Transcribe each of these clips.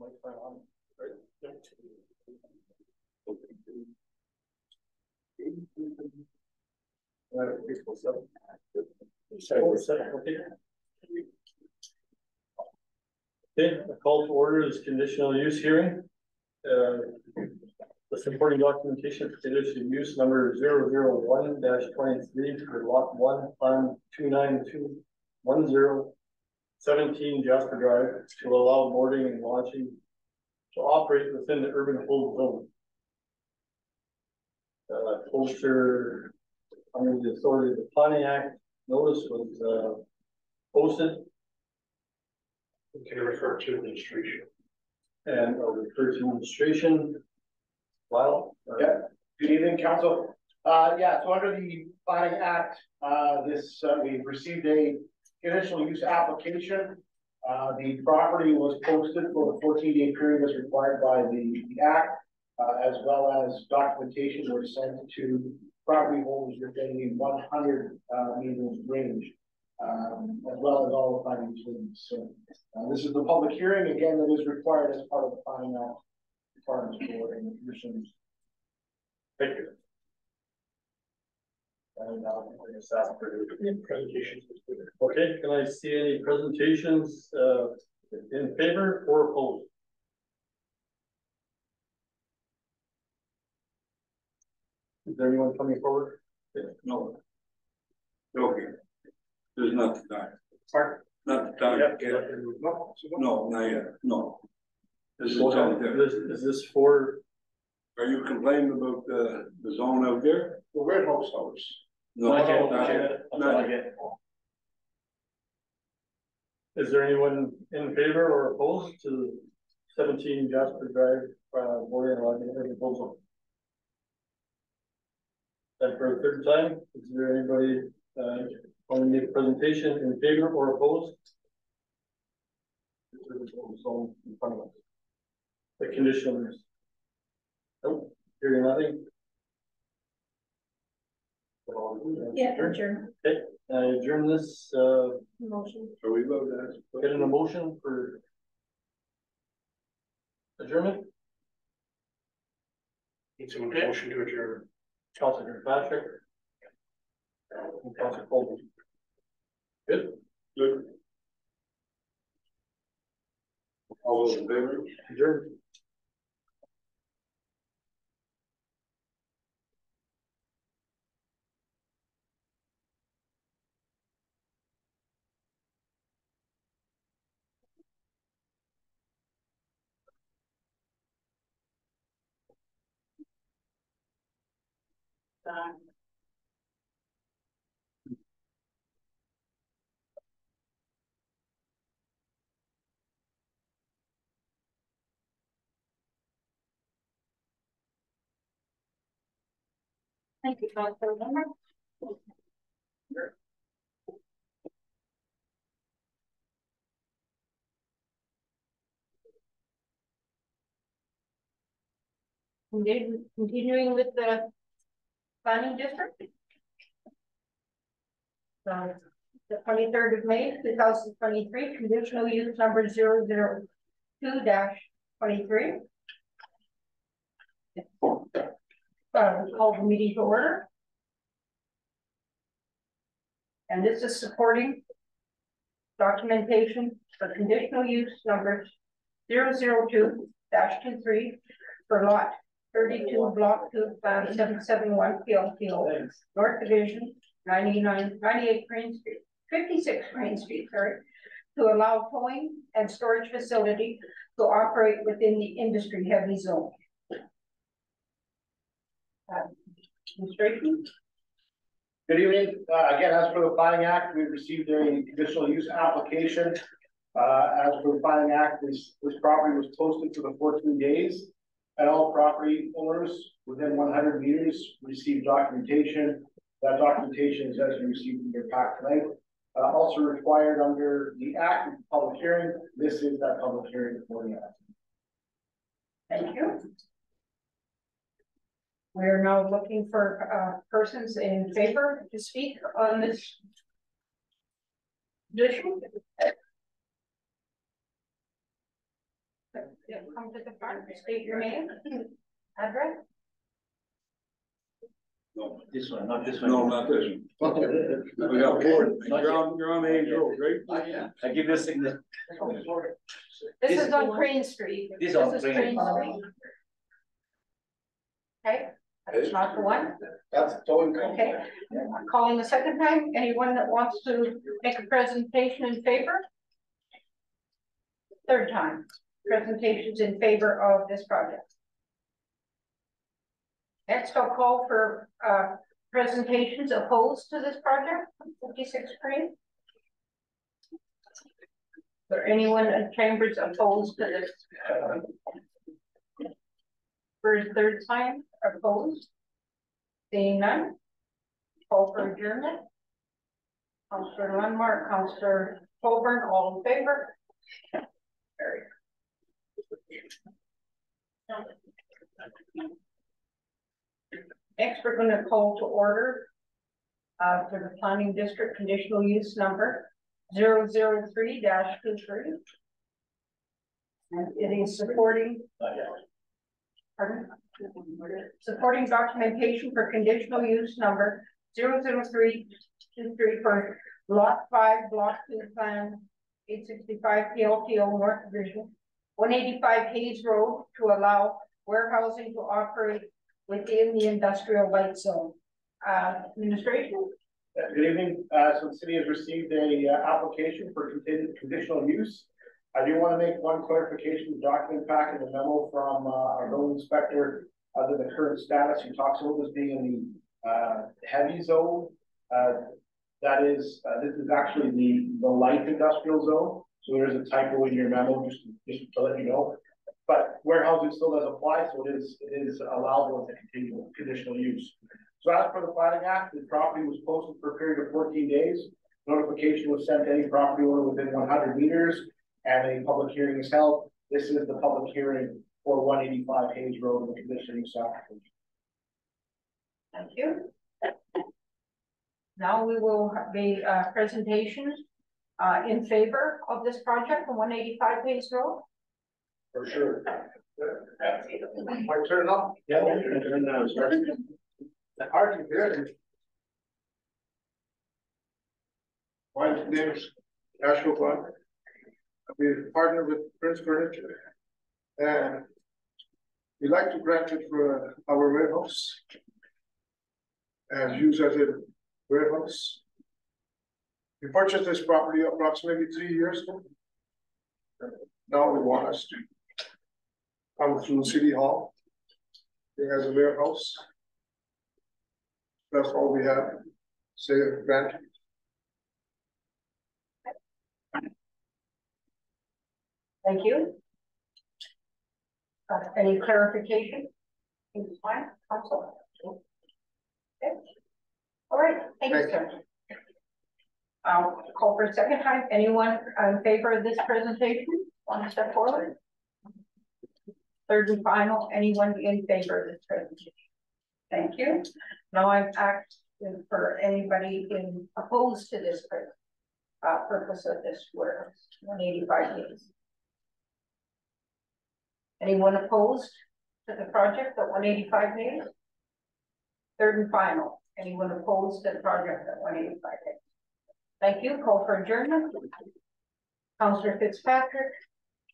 on. Right? Yep. Okay, a call to order is conditional use hearing. The supporting documentation for conditional use number 001-23 for lot 1 on 29210 17 Jasper Drive to allow boarding and launching to operate within the urban hold zone. Poster under the authority of the Planning Act notice was posted. Can you refer to administration? And I'll refer to administration. Wow. Yeah. Good evening, council. Yeah, so under the Planning Act, we've received a conditional use application. The property was posted for the 14-day period as required by the Act, as well as documentation was sent to property holders within the 100 meters range, as well as all the planning utilities. So this is the public hearing again that is required as part of the Planning Act requirements for and conditions. Thank you. And I guess ask for presentations. Okay, can I see any presentations in favor or opposed? Is there anyone coming forward? No. Okay. There's not the time. Sorry? Not the time. Yep. No, not yet. No. This is Is this for? Are you complaining about the zone out there? The warehouse hours. No, Not yet. Is there anyone in favor or opposed to 17 Jasper Drive boarding and lodging proposal? And for a third time, is there anybody want to make a presentation in favor or opposed? Zone in front of us. The conditions. Nope, hearing nothing. Yeah, adjourn. Okay, adjourn this Motion. Are we about that? get an motion for adjournment? Need someone to motion to adjourn. Councilor Patrick. And Councilor Colby. Good. Good. All those in favor? Adjourn. Thank you, Councilor Member. Continuing with the planning district. The 23rd of May, 2023, conditional use number 002-23. Call the meeting to order. And this is supporting documentation for conditional use numbers 002-23 for lot 32, block 2, plan 771 PLPO, North Division, 98 Green Street, 56 Green Street, sorry, to allow towing and storage facility to operate within the industry heavy zone. Administration. Good evening. Again, as for the Planning Act, we received a conditional use application. As for the Planning Act, this property was posted for the 14 days, and all property owners within 100 meters received documentation. That documentation is as you received in your pack tonight. Also required under the Act of public hearing. This is that public hearing for the Act. Thank you. We're now looking for persons in favor to speak on this issue. Yeah. come to the front, state your name, address. No, This one, not this one. no, not this one. We got four, you're on Hayes Road, right? Yeah. I give you a signal. This This- is on Crane Street. This on is Crane. Street. Okay, that's not the one. That's totally Okay, I'm calling the second time. Anyone that wants to make a presentation in favor? Third time, presentations in favor of this project. Next, I'll call for presentations opposed to this project, 56 Crane. Is there anyone in chambers opposed to this? For a third time, opposed? Seeing none? Call for adjournment. Councillor Lundmark, Councillor Colburn, all in favor? Carried. Next, we're going to call to order for the planning district conditional use number 003-23. And it is supporting. Pardon? Supporting documentation for conditional use number 00323 for lot 5, block 2 plan 865 PLTO North Division, 185 Hayes Road to allow warehousing to operate within the industrial light zone. Administration? Good evening. So the city has received a application for conditional use. I do want to make one clarification. The document pack in the memo from our building inspector, other than the current status, he talks about this being in the heavy zone. That is, this is actually the light industrial zone. So there is a typo in your memo, just to let you know. But warehousing still does apply, so it is allowable as a conditional use. So as per the planning act, the property was posted for a period of 14 days. Notification was sent to any property owner within 100 meters, and a public hearing is held. This is the public hearing for 185 Hayes Road in the conditional use application. Thank you. Now we will have a presentation in favor of this project from 185 Hayes Road. For sure. Might turn it off. Yeah. Turn down. Hard to hear. My name is Ashok Khan. We partner with Prince Furniture, and we like to grant it for our warehouse and use as a warehouse. We purchased this property approximately 3 years ago. Now we want us to come through City Hall as a warehouse. That's all we have. Say grant. Thank you. Any clarification? It's fine, council. Okay. All right, thank you, sir. I'll call for a second time. Anyone in favor of this presentation? Want to step forward? Third and final, anyone in favor of this presentation? Thank you. Now I'm asking for anybody opposed to this purpose of this warehouse, 185 days. Anyone opposed to the project at 185 days? Third and final, anyone opposed to the project at 185 days? Thank you. Call for adjournment. Councillor Fitzpatrick,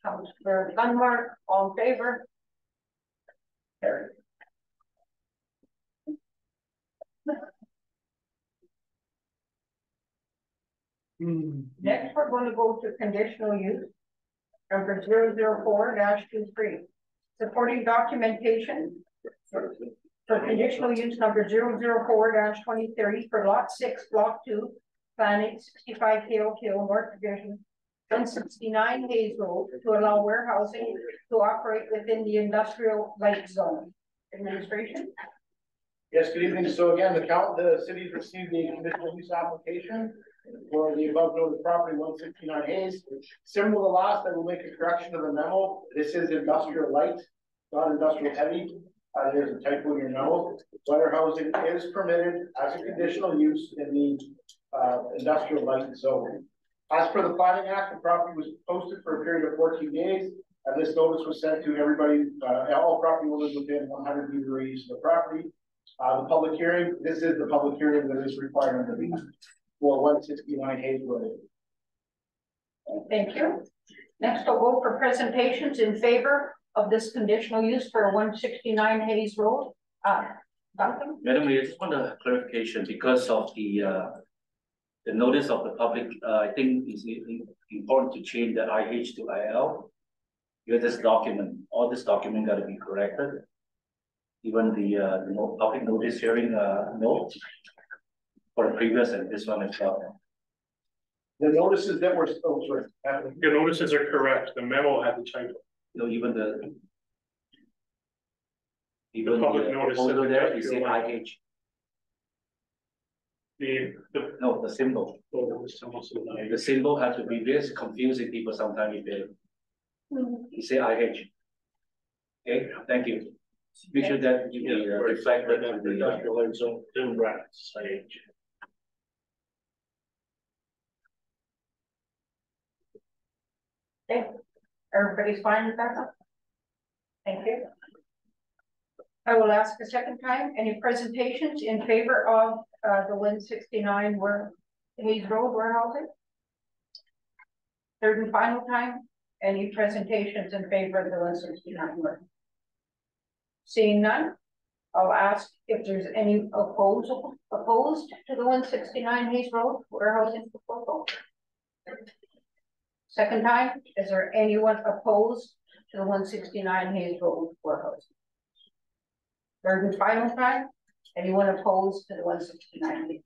Councillor Lundmark, all in favor? Carried. Next, we're going to go to conditional use number 004-23, supporting documentation for conditional use number 004-2030 for lot 6, block 2, plan 865 KOKO North Division, 169 Hayes Road to allow warehousing to operate within the industrial light zone. Administration? Yes, good evening. So again, the city's received the conditional use application for the above noted property 169 Hayes. Similar to the last, I will make a correction to the memo. This is industrial light, not industrial heavy. There's a typo in your memo. Warehousing is permitted as a conditional use in the industrial light zone. As per the planning act, the property was posted for a period of 14 days. And this notice was sent to everybody, all property owners within 100-meter radius of the property. The public hearing, this is the public hearing that is required under the for 169 Hayes Road. Thank you. Next, I'll go for presentations in favor of this conditional use for 169 Hayes Road. Duncan? Madam Mayor, just want a clarification because of the notice of the public. I think it's important to change the IH to IL. Because this document, all this document got to be corrected. Even the public notice hearing note for the previous and this one as well. The notices that were, Your notices are correct, the memo had the typo. Even the public notice proposal said there, you say industrial IH. The The symbol. symbol. The symbol has to be this confusing people sometimes if they you say IH. Okay, thank you. Make sure that you be reflected in the Industrial zone, in rats, IH. Okay, everybody's fine with that? Thank you. I will ask a second time, any presentations in favor of the 169 Hayes Road warehousing? Third and final time, any presentations in favor of the 169 warehouse? Seeing none, I'll ask if there's any opposed to the 169 Hayes Road warehousing proposal. Second time, is there anyone opposed to the 169 Hayes Road warehouse? Third and final time, anyone opposed to the 169?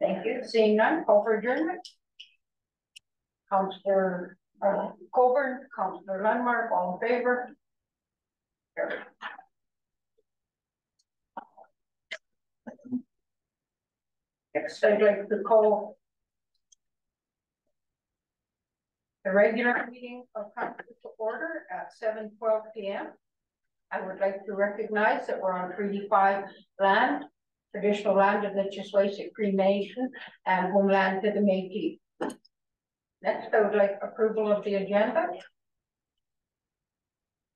Thank you. Seeing none, call for adjournment. Councillor Coburn, Councillor Landmark, all in favor? Carried. Next, I'd like to call the regular meeting of council to order at 7:12 p.m. I would like to recognize that we're on Treaty 5 land, traditional land of the Chiswaysick Cree Nation and homeland to the Métis. Next, I would like approval of the agenda.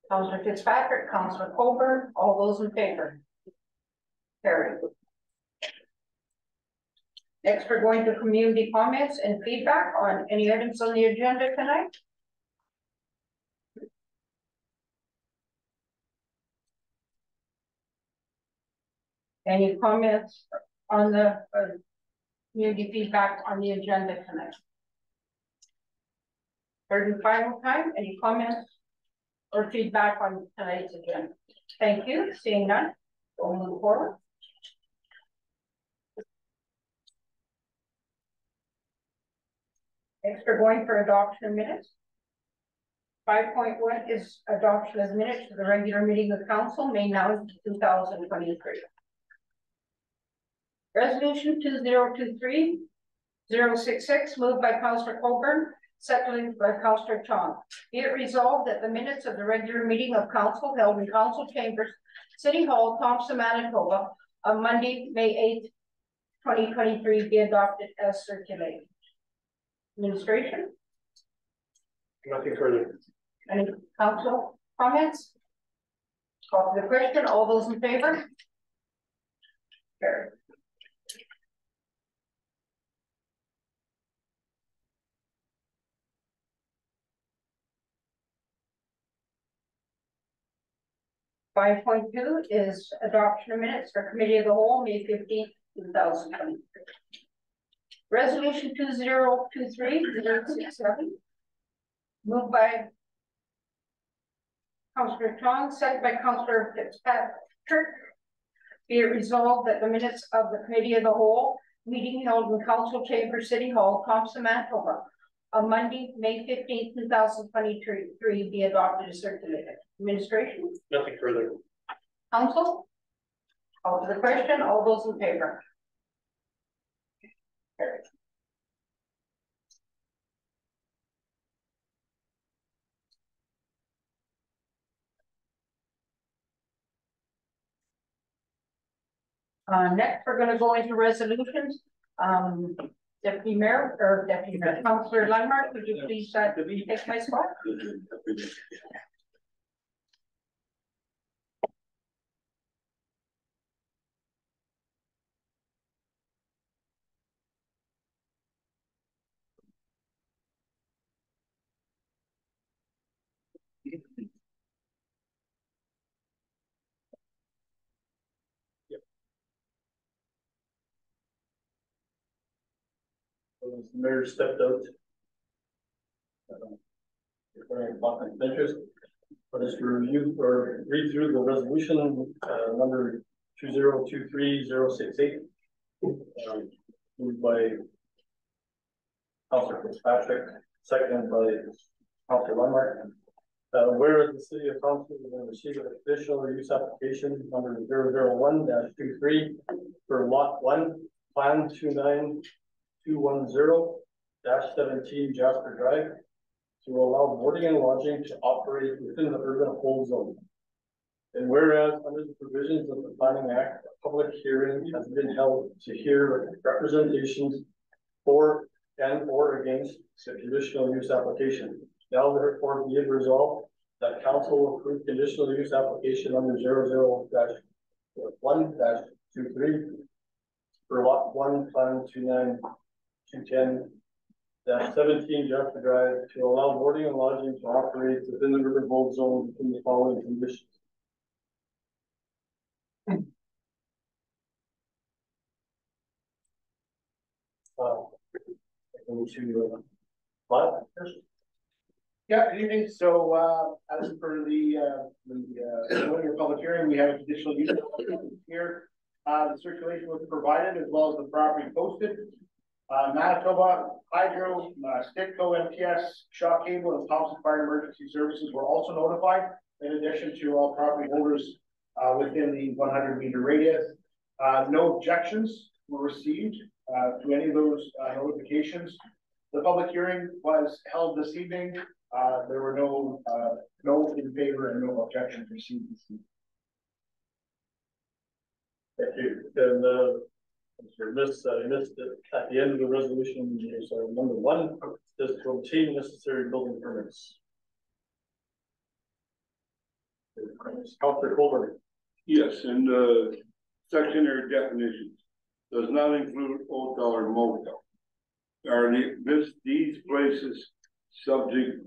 Councillor Fitzpatrick, Councillor Coburn, all those in favor? Carried. Next, we're going to community comments and feedback on any items on the agenda tonight. Any comments on the community feedback on the agenda tonight? Third and final time, any comments or feedback on tonight's agenda? Thank you. Seeing none, we'll move forward. Next, we're going for adoption of minutes. 5.1 is adoption of minutes of the regular meeting of council, May 9th, 2023. Resolution 2023-066, moved by Councillor Coburn, seconded by Councillor Chong. Be it resolved that the minutes of the regular meeting of council held in council chambers, City Hall, Thompson, Manitoba, on Monday, May 8th, 2023, be adopted as circulated. Administration? Nothing further. Any council comments? Call for the question. All those in favor? Carried. Five point two is adoption of minutes for committee of the whole, May 15th, 2023. Resolution 2023-067, moved by Councillor Chong, seconded by Councillor Fitzpatrick. Be it resolved that the minutes of the committee of the whole meeting held in council chamber, City Hall, Thompson, Manitoba, on Monday, May 15th, 2023, be adopted as circulated. Administration? Nothing further. Council? Call for the question. All those in favor? Carried. Next, we're going to go into resolutions. Deputy Mayor, or Deputy Mayor, Councillor Landmark, would you please take my spot? The mayor stepped out. Declaring conflict of interest, but as to review or read through the resolution, number 2023068. Moved by Councilor Fitzpatrick, seconded by Councilor Landmark. Whereas the city of Thompson is going to receive a conditional use application number 001-23 for lot 1, plan 29210-17 Jasper Drive, to allow boarding and lodging to operate within the urban hold zone. And whereas under the provisions of the Planning Act, a public hearing has been held to hear representations for and or against the conditional use application. Now therefore be it resolved that council will approve conditional use application number 00-1-23 for lot 1, plan 29210-17 Jasper Drive, to allow boarding and lodging to operate within the urban hold zone in the following conditions. Yeah, good evening. So, as per the public hearing, we have a conditional use here. The circulation was provided as well as the property posted. Manitoba Hydro, Stitco, MTS, Shaw Cable, and Thompson Fire Emergency Services were also notified, in addition to all property holders within the 100-meter radius. No objections were received to any of those notifications. The public hearing was held this evening. There were no in favor and no objections received this evening. Thank you. And I missed it at the end of the resolution. So number 1 is to obtain necessary building permits. Councilor Colbert. Yes, and secondary definitions does not include hotel or motel. Are these places subject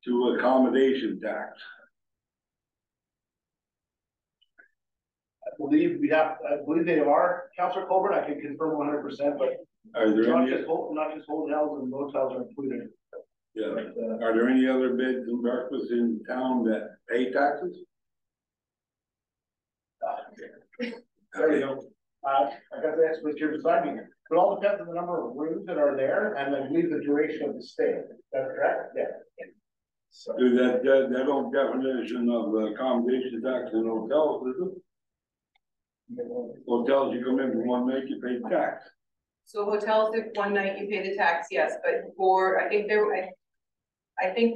to accommodation tax? I believe they are, Councilor Colbert. I can confirm 100%, but Are there not any? just hotels and motels are included. Yeah. Are there any other beds and breakfasts in town that pay taxes? There you go. I got the experts here beside me. It all depends on the number of rooms that are there, and I believe the duration of the stay. That's correct. Yeah. So That old definition of accommodation tax in hotels, is it? Hotels, you come in for 1 night, you pay tax. So hotels, if 1 night you pay the tax, yes, but for, I think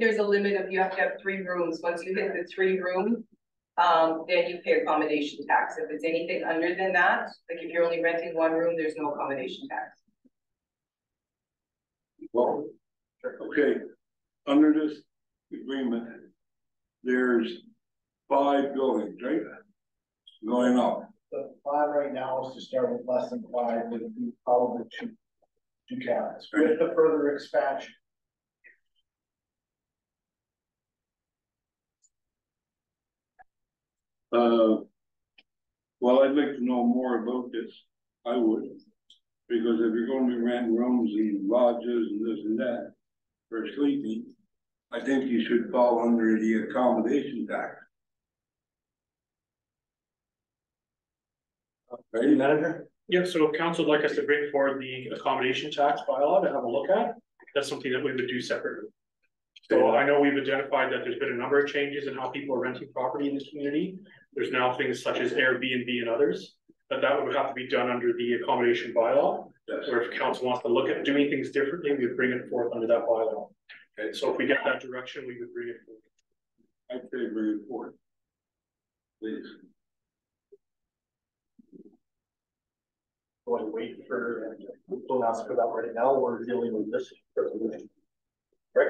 there's a limit of, you have to have 3 rooms. Once you hit the 3 room, then you pay accommodation tax. If it's anything under than that, like if you're only renting 1 room, there's no accommodation tax. Well, okay, under this agreement, there's 5 buildings, right? Going up. the 5 right now is to start with less than 5, would be probably two cabinets with the further expansion. Well, I'd like to know more about this. I would, because if you're going to be renting rooms and lodges and this and that for sleeping, I think you should fall under the accommodation tax. Right, manager? Yeah, so if council would like us to bring forward the accommodation tax bylaw to have a look at, that's something that we would do separately. So I know we've identified that there's been a number of changes in how people are renting property in the community. There's now things such as Airbnb and others, but that would have to be done under the accommodation bylaw. Yes. Or if council wants to look at doing things differently, we would bring it forth under that bylaw. Okay, so if we get that direction, we would bring it forward. I'd say bring it forward. Please. Want to wait for? don't ask for that right now, we're dealing with this resolution. Right?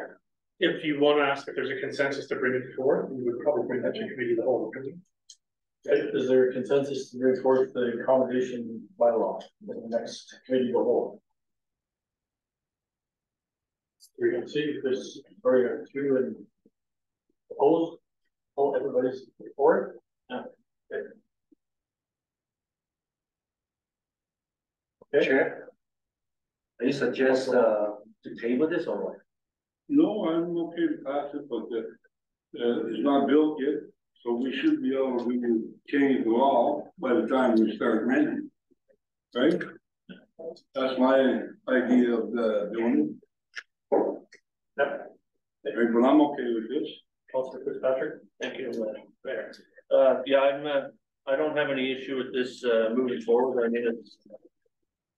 If you want to ask if there's a consensus to bring it forward, we would probably bring that to committee of the whole. Okay, is there a consensus to bring forth the accommodation bylaw in the next committee of the whole? We're gonna see if there's, or got two and opposed. Oh, everybody's for it? Yeah. Okay. Okay. Chair. Do you suggest to table this or what? No, I'm okay to pass it, but it's not built yet, so we should be able to change the law by the time we start renting. Right? That's my idea of doing it. Yep. Right, but I'm okay with this. Councilor Fitzpatrick? Thank you, Mayor. Yeah, I don't have any issue with this, moving forward. I mean,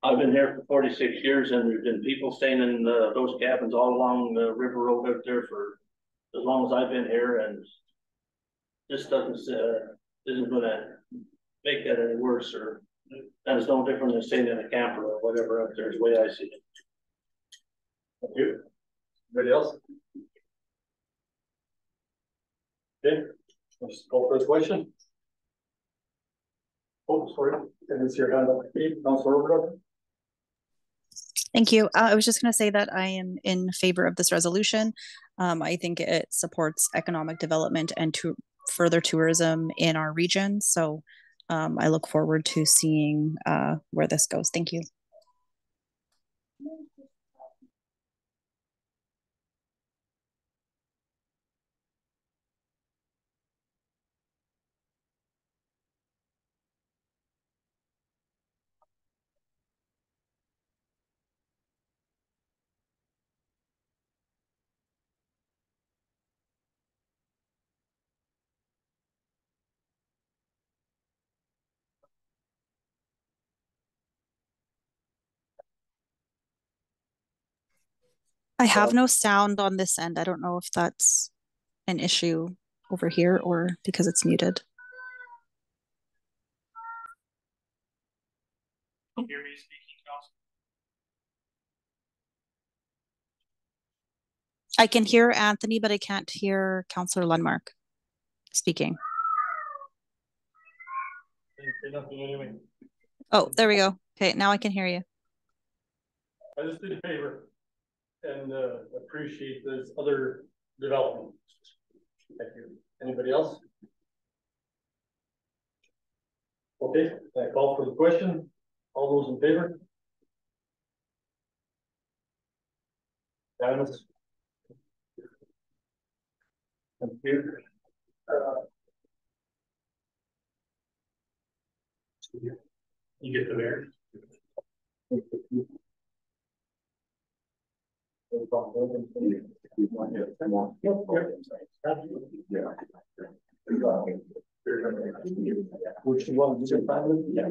I've been here for 46 years and there's been people staying in, those cabins all along the river road out there for as long as I've been here, and this isn't gonna make that any worse, or, and it's no different than staying in a camper or whatever out there is the way I see it. Thank you. Anybody else? Okay, let's call for the question. Oh, sorry, I didn't see your hand up. Councilor Overdock. Thank you. I was just going to say that I am in favor of this resolution. I think it supports economic development and to further tourism in our region. So I look forward to seeing where this goes. Thank you. I have no sound on this end. I don't know if that's an issue over here or because it's muted. Can you hear me speaking, Council? I can hear Anthony, but I can't hear Councillor Lundmark speaking. Oh, there we go. Okay, now I can hear you. I just did a favor and appreciate this other development. Thank you. Anybody else? Okay, I call for the question. All those in favor? Unanimous. Thank you. You get the mayor. Which one is your family? Yeah.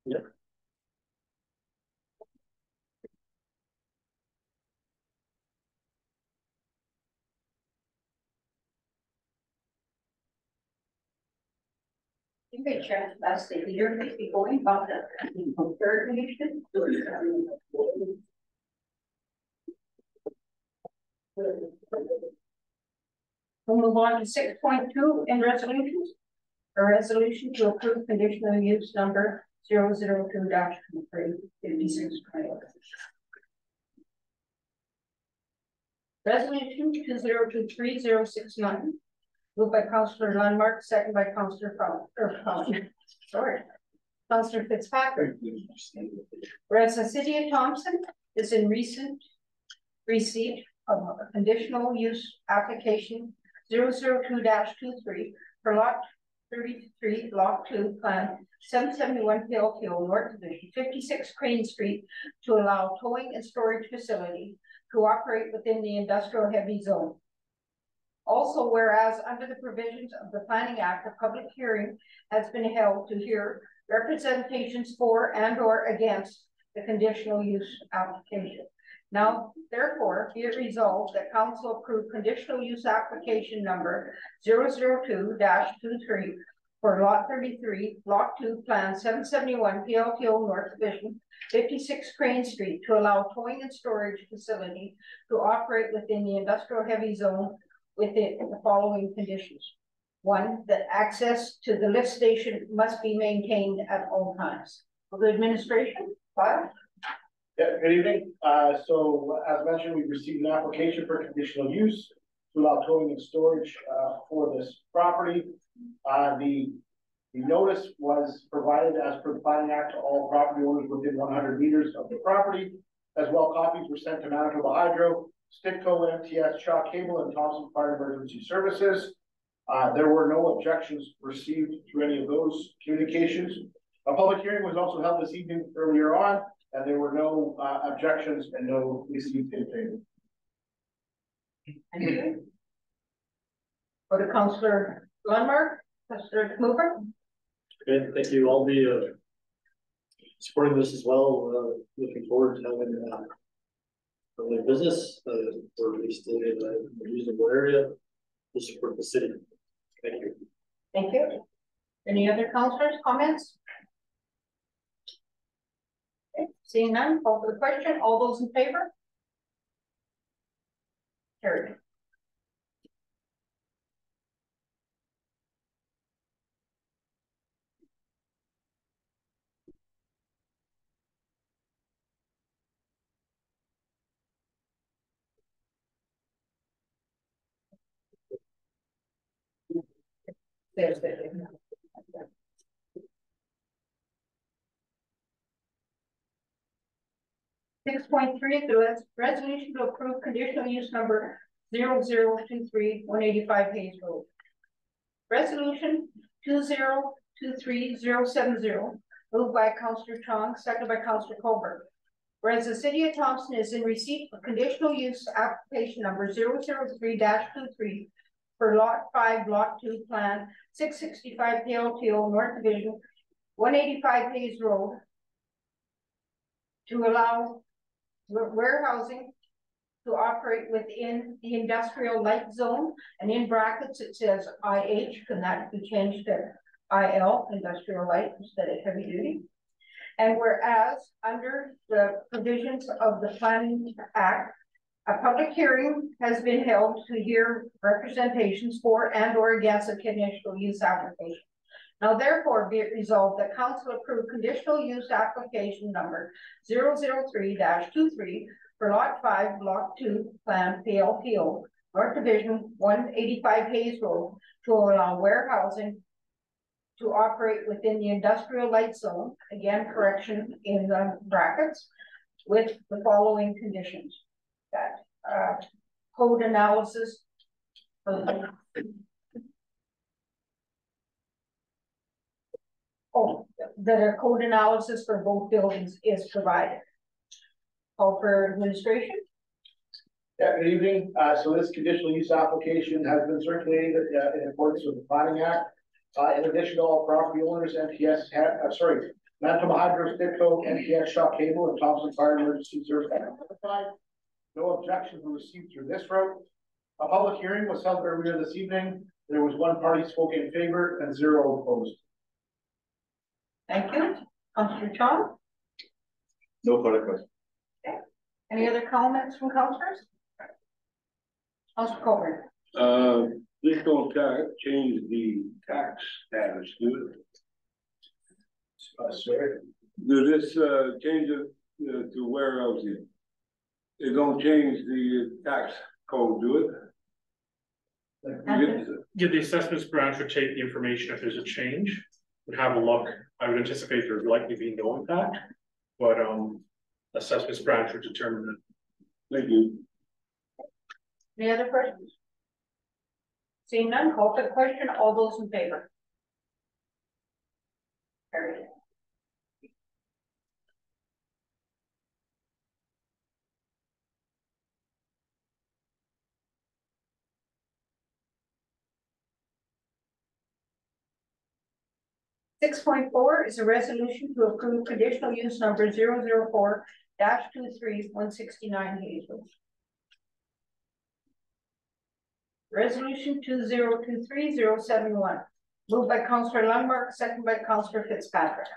Yeah. You may chat last thing, you're going to be going about the third nation. We'll move on to 6.2 in resolutions. A resolution to approve conditional use number 002-56. Resolution 2023-069. Moved by Councillor Lundmark, second by Councillor Councillor Fitzpatrick. Whereas the city of Thompson is in recent receipt of a conditional use application 002-23 for lot 33, lot 2, plan 771 Pale Hill, North Division, 56 Crane Street, to allow towing and storage facility to operate within the industrial heavy zone. Also, whereas under the provisions of the Planning Act, a public hearing has been held to hear representations for and or against the conditional use application. Now, therefore, be it resolved that council approve conditional use application number 002-23 for lot 33, block 2, plan 771 PLTO North Division, 56 Crane Street, to allow towing and storage facility to operate within the industrial heavy zone within the following conditions. 1, that access to the lift station must be maintained at all times. For the administration, file. Yeah, good evening. So as mentioned, we received an application for conditional use to allow towing and storage for this property. The notice was provided as per the Planning Act to all property owners within 100 meters of the property. As well, copies were sent to Manitoba Hydro, Stickco, MTS, Shaw Cable, and Thompson Fire Emergency Services. There were no objections received through any of those communications. A public hearing was also held this evening earlier on, and there were no objections and no received in favor. Thank you. Go to Councillor Lundmark, Councillor Mover. Okay, thank you. I'll be supporting this as well. Looking forward to having a business or at least in a reasonable area to support the city. Thank you. Thank you. Any other councillors, comments? Okay, seeing none, call for the question. All those in favor? Carried. There's the. 6.3, the resolution to approve conditional use number 0023-185 Hayes Road. Resolution 2023070, moved by Councillor Chong, seconded by Councillor Colbert. Whereas the city of Thompson is in receipt of conditional use application number 003-23 for lot 5, block 2, plan 665 PLTO North Division, 185 Hayes Road, to allow warehousing to operate within the industrial light zone, and in brackets it says IH, can that be changed to IL, industrial light, instead of heavy duty? And whereas under the provisions of the Planning Act, a public hearing has been held to hear representations for and or against a conditional use application. Now, therefore, be it resolved that council approve conditional use application number 003-23 for lot 5, block 2, plan PLPO, North Division, 185 Hayes Road, to allow warehousing to operate within the industrial light zone, again, correction in the brackets, with the following conditions. That code analysis that a code analysis for both buildings is provided. Call for administration. Yeah, good evening. So this conditional use application has been circulated in accordance with the Planning Act. In addition to all property owners, MTS Manitoba Hydro, Stickco, MTS, Shaw Cable, and Thompson Fire Emergency Service. No objections were received through this route. A public hearing was held earlier this evening. There was one party spoke in favor and 0 opposed. Thank you. Councillor Chong? No further questions. Okay. Any other comments from councillors? Councillor Colbert. This don't change the tax status, do it? Sorry. Do this change it to warehousing? It don't change the tax code, do it? Yeah, the assessments branch would take the information if there's a change, would have a look. I would anticipate there'd likely be no impact, but assessments branch would determine that. Thank you. Any other questions? Seeing none, call for the question. All those in favor? Carried. 6.4 is a resolution to approve conditional use number 004-23-169 Hazel. Resolution 2023-071, moved by Councillor Lundmark, second by Councillor Fitzpatrick.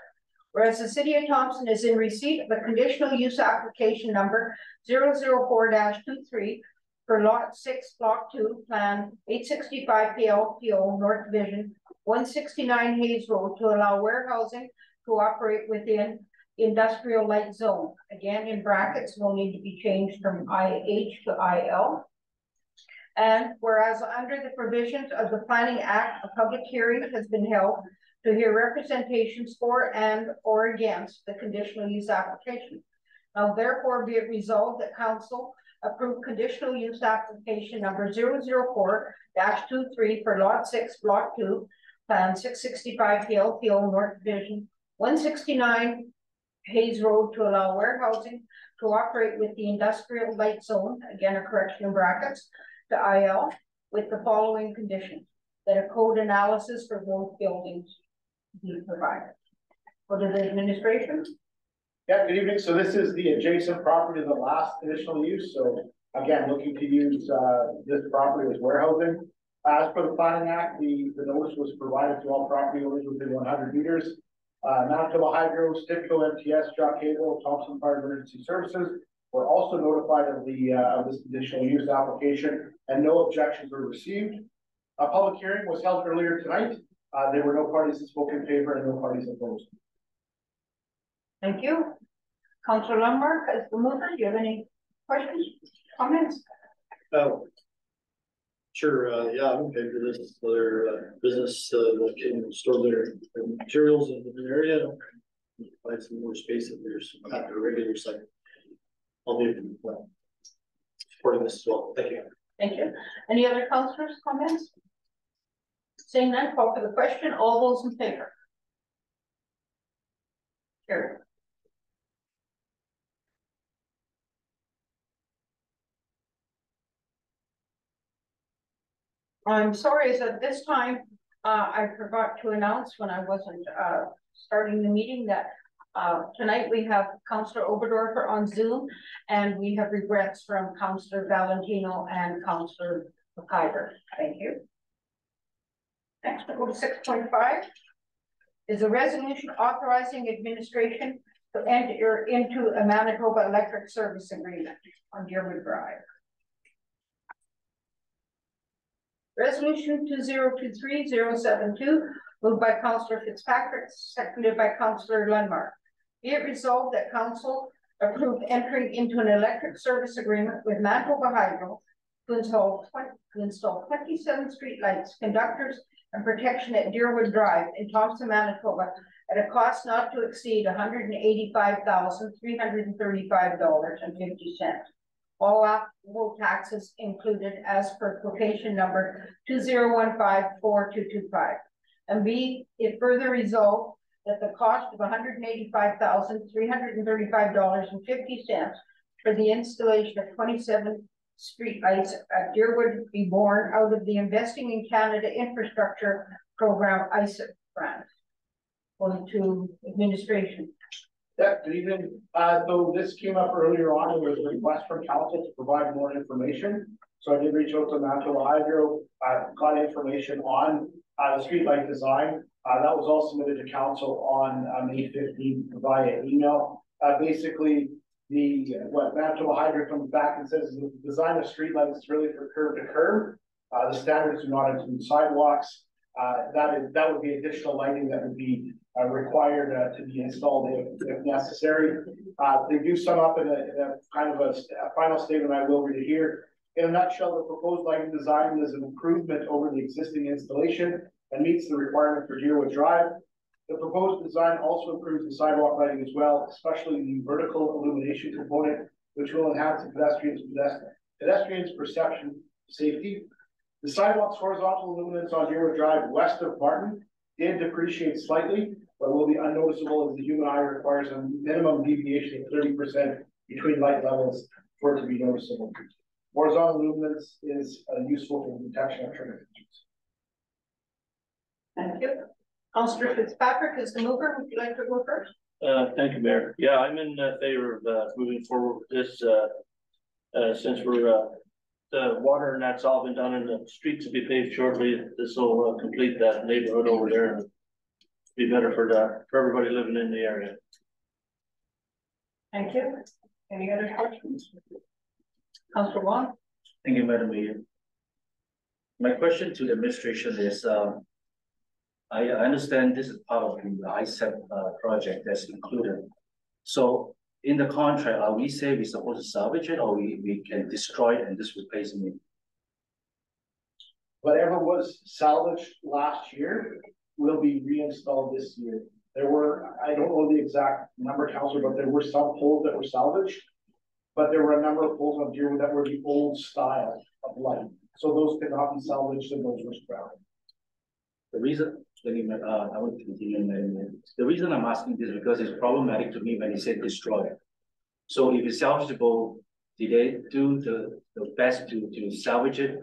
Whereas the City of Thompson is in receipt of a conditional use application number 004-23 for Lot 6, Block 2, Plan 865 PLPO, North Division, 169 Hayes Road, to allow warehousing to operate within industrial light zone. Again, in brackets, will need to be changed from IH to IL. And whereas under the provisions of the Planning Act, a public hearing has been held to hear representations for and or against the conditional use application. Now therefore be it resolved that Council approve conditional use application number 004-23 for Lot 6, Block 2, Plan 665 PLPO, North Division, 169 Hayes Road, to allow warehousing to operate with the industrial light zone, again a correction in brackets, to IL, with the following conditions: that a code analysis for both buildings be provided. Go to the administration. Yeah, good evening. So this is the adjacent property to the last conditional use. So again, looking to use this property as warehousing. As per the Planning Act, the notice was provided to all property owners within 100 meters. Manitoba Hydro, Typical MTS, Jock Cable, Thompson Fire Emergency Services were also notified of this conditional use application, and no objections were received. A public hearing was held earlier tonight. There were no parties that spoke in favor and no parties opposed. Thank you. Councillor Lundmark, as the mover, do you have any questions, comments? Sure, yeah, I'm in favor of this. Their business that can store their materials in the area, provide some more space if there's at the regular site. I'll be supporting this as well. Thank you. Thank you. Any other councillors, comments? Seeing none, call for the question. All those in favor? Carried. I'm sorry, is at this time, I forgot to announce when I wasn't starting the meeting that tonight we have Councillor Oberdorfer on Zoom, and we have regrets from Councillor Valentino and Councillor McIver. Thank you. Next, we'll go to 6.5. Is a resolution authorizing administration to enter into a Manitoba Electric Service Agreement on Deerwood Drive. Resolution 2023-072, moved by Councillor Fitzpatrick, seconded by Councillor Lundmark. Be it resolved that Council approve entering into an electric service agreement with Manitoba Hydro to install 27 street lights, conductors, and protection at Deerwood Drive in Thompson, Manitoba, at a cost not to exceed $185,335.50. All applicable taxes included as per quotation number 20154225. And B, it further resolved that the cost of $185,335.50 for the installation of 27 street lights at Deerwood be borne out of the Investing in Canada Infrastructure Program ISIP grant. Going to administration. Yeah, good evening. So this came up earlier on. There was a request from council to provide more information. So I did reach out to Manitoba Hydro, got information on the streetlight design. That was all submitted to council on May 15th via email. Basically, what Manitoba Hydro comes back and says is the design of streetlights is really for curb to curb. The standards do not include sidewalks. That would be additional lighting that would be required to be installed if necessary. They do sum up in a kind of a final statement. I will read it here. In a nutshell, the proposed lighting design is an improvement over the existing installation and meets the requirement for Deerwood Drive. The proposed design also improves the sidewalk lighting as well, especially the vertical illumination component, which will enhance the pedestrians' perception safety. The sidewalk's horizontal luminance on Deerwood Drive west of Barton did depreciate slightly, but will be unnoticeable as the human eye requires a minimum deviation of 30% between light levels for it to be noticeable. Horizontal luminance is useful for the detection of traffic. Thank you. Councillor Fitzpatrick is the mover. Would you like to go first? Thank you, Mayor. Yeah, I'm in favor of moving forward with this, since we're the water and that's all been done and the streets will be paved shortly. This will complete that neighborhood over there and be better for everybody living in the area. Thank you. Any other questions? Councillor Wong? Thank you, Madam Mayor. My question to the administration is, I understand this is part of the ICEP project that's included. So in the contract, are we say we're supposed to salvage it or we can destroy it and just replace it? Whatever was salvaged last year will be reinstalled this year. There were, I don't know the exact number, Councillor, but there were some poles that were salvaged, but there were a number of poles on Deerwood that were the old style of light. So those could not be salvaged and those were scrapped. The reason, I want to continue. The reason I'm asking this is because it's problematic to me when you say destroy. So if it's salvageable, did they do the best to salvage it,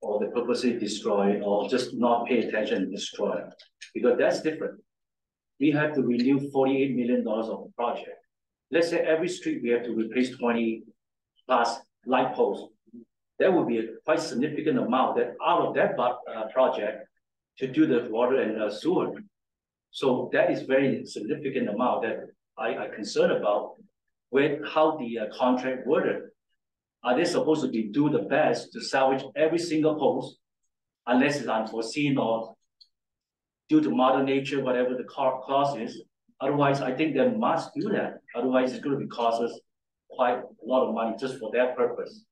or they purposely destroy it, or just not pay attention and destroy it? Because that's different. We have to renew $48 million of the project. Let's say every street we have to replace 20 plus light posts. That would be a quite significant amount that out of that project to do the water and sewer. So that is very significant amount that I concerned about with how the contract worded. Are they supposed to do the best to salvage every single post unless it's unforeseen or due to mother nature, whatever the clause is? Otherwise, I think they must do that. Otherwise, it's going to cost us quite a lot of money just for that purpose.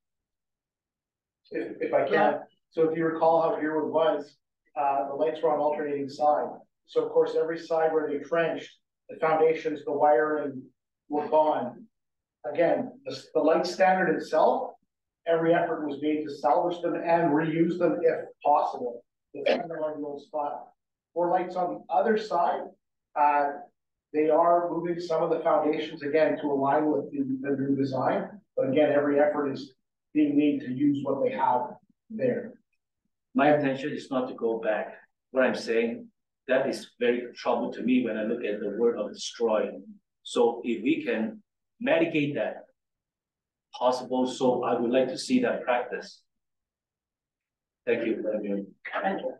If I can, so if you recall how Deerwood was, the lights were on alternating side. So of course, every side where they trenched, the foundations, the wiring were gone. Again, the light standard itself, every effort was made to salvage them and reuse them if possible. Depending on the old spot. For lights on the other side, they are moving some of the foundations again to align with the new design. But again, every effort is being made to use what they have there. My intention is not to go back. What I'm saying, that is very trouble to me when I look at the word of destroy. So if we can mitigate that possible, so I would like to see that practice. Thank you. Thank you.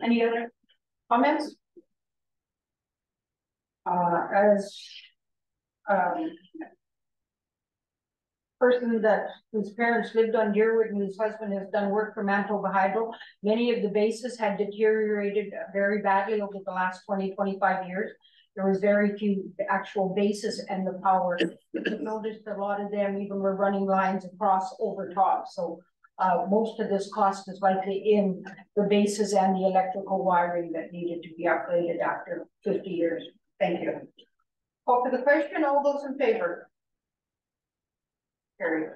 Any other comments? As person whose parents lived on Deerwood and whose husband has done work for Manitoba Hydro, many of the bases had deteriorated very badly over the last 20-25 years. There was very few actual bases and the power. You've noticed a lot of them even were running lines across over top. So most of this cost is likely in the bases and the electrical wiring that needed to be upgraded after 50 years. Thank you. Call for the question. All those in favor? Carried.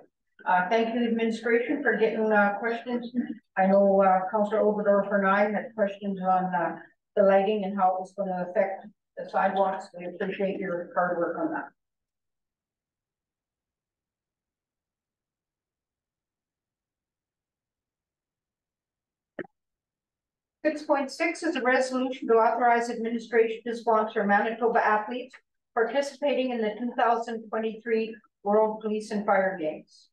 Thank you, administration, for getting questions. I know Councillor Oberdorfer and I had questions on the lighting and how it was going to affect the sidewalks. We appreciate your hard work on that. .6 is a resolution to authorize administration to sponsor Manitoba athletes participating in the 2023 World Police and Fire Games.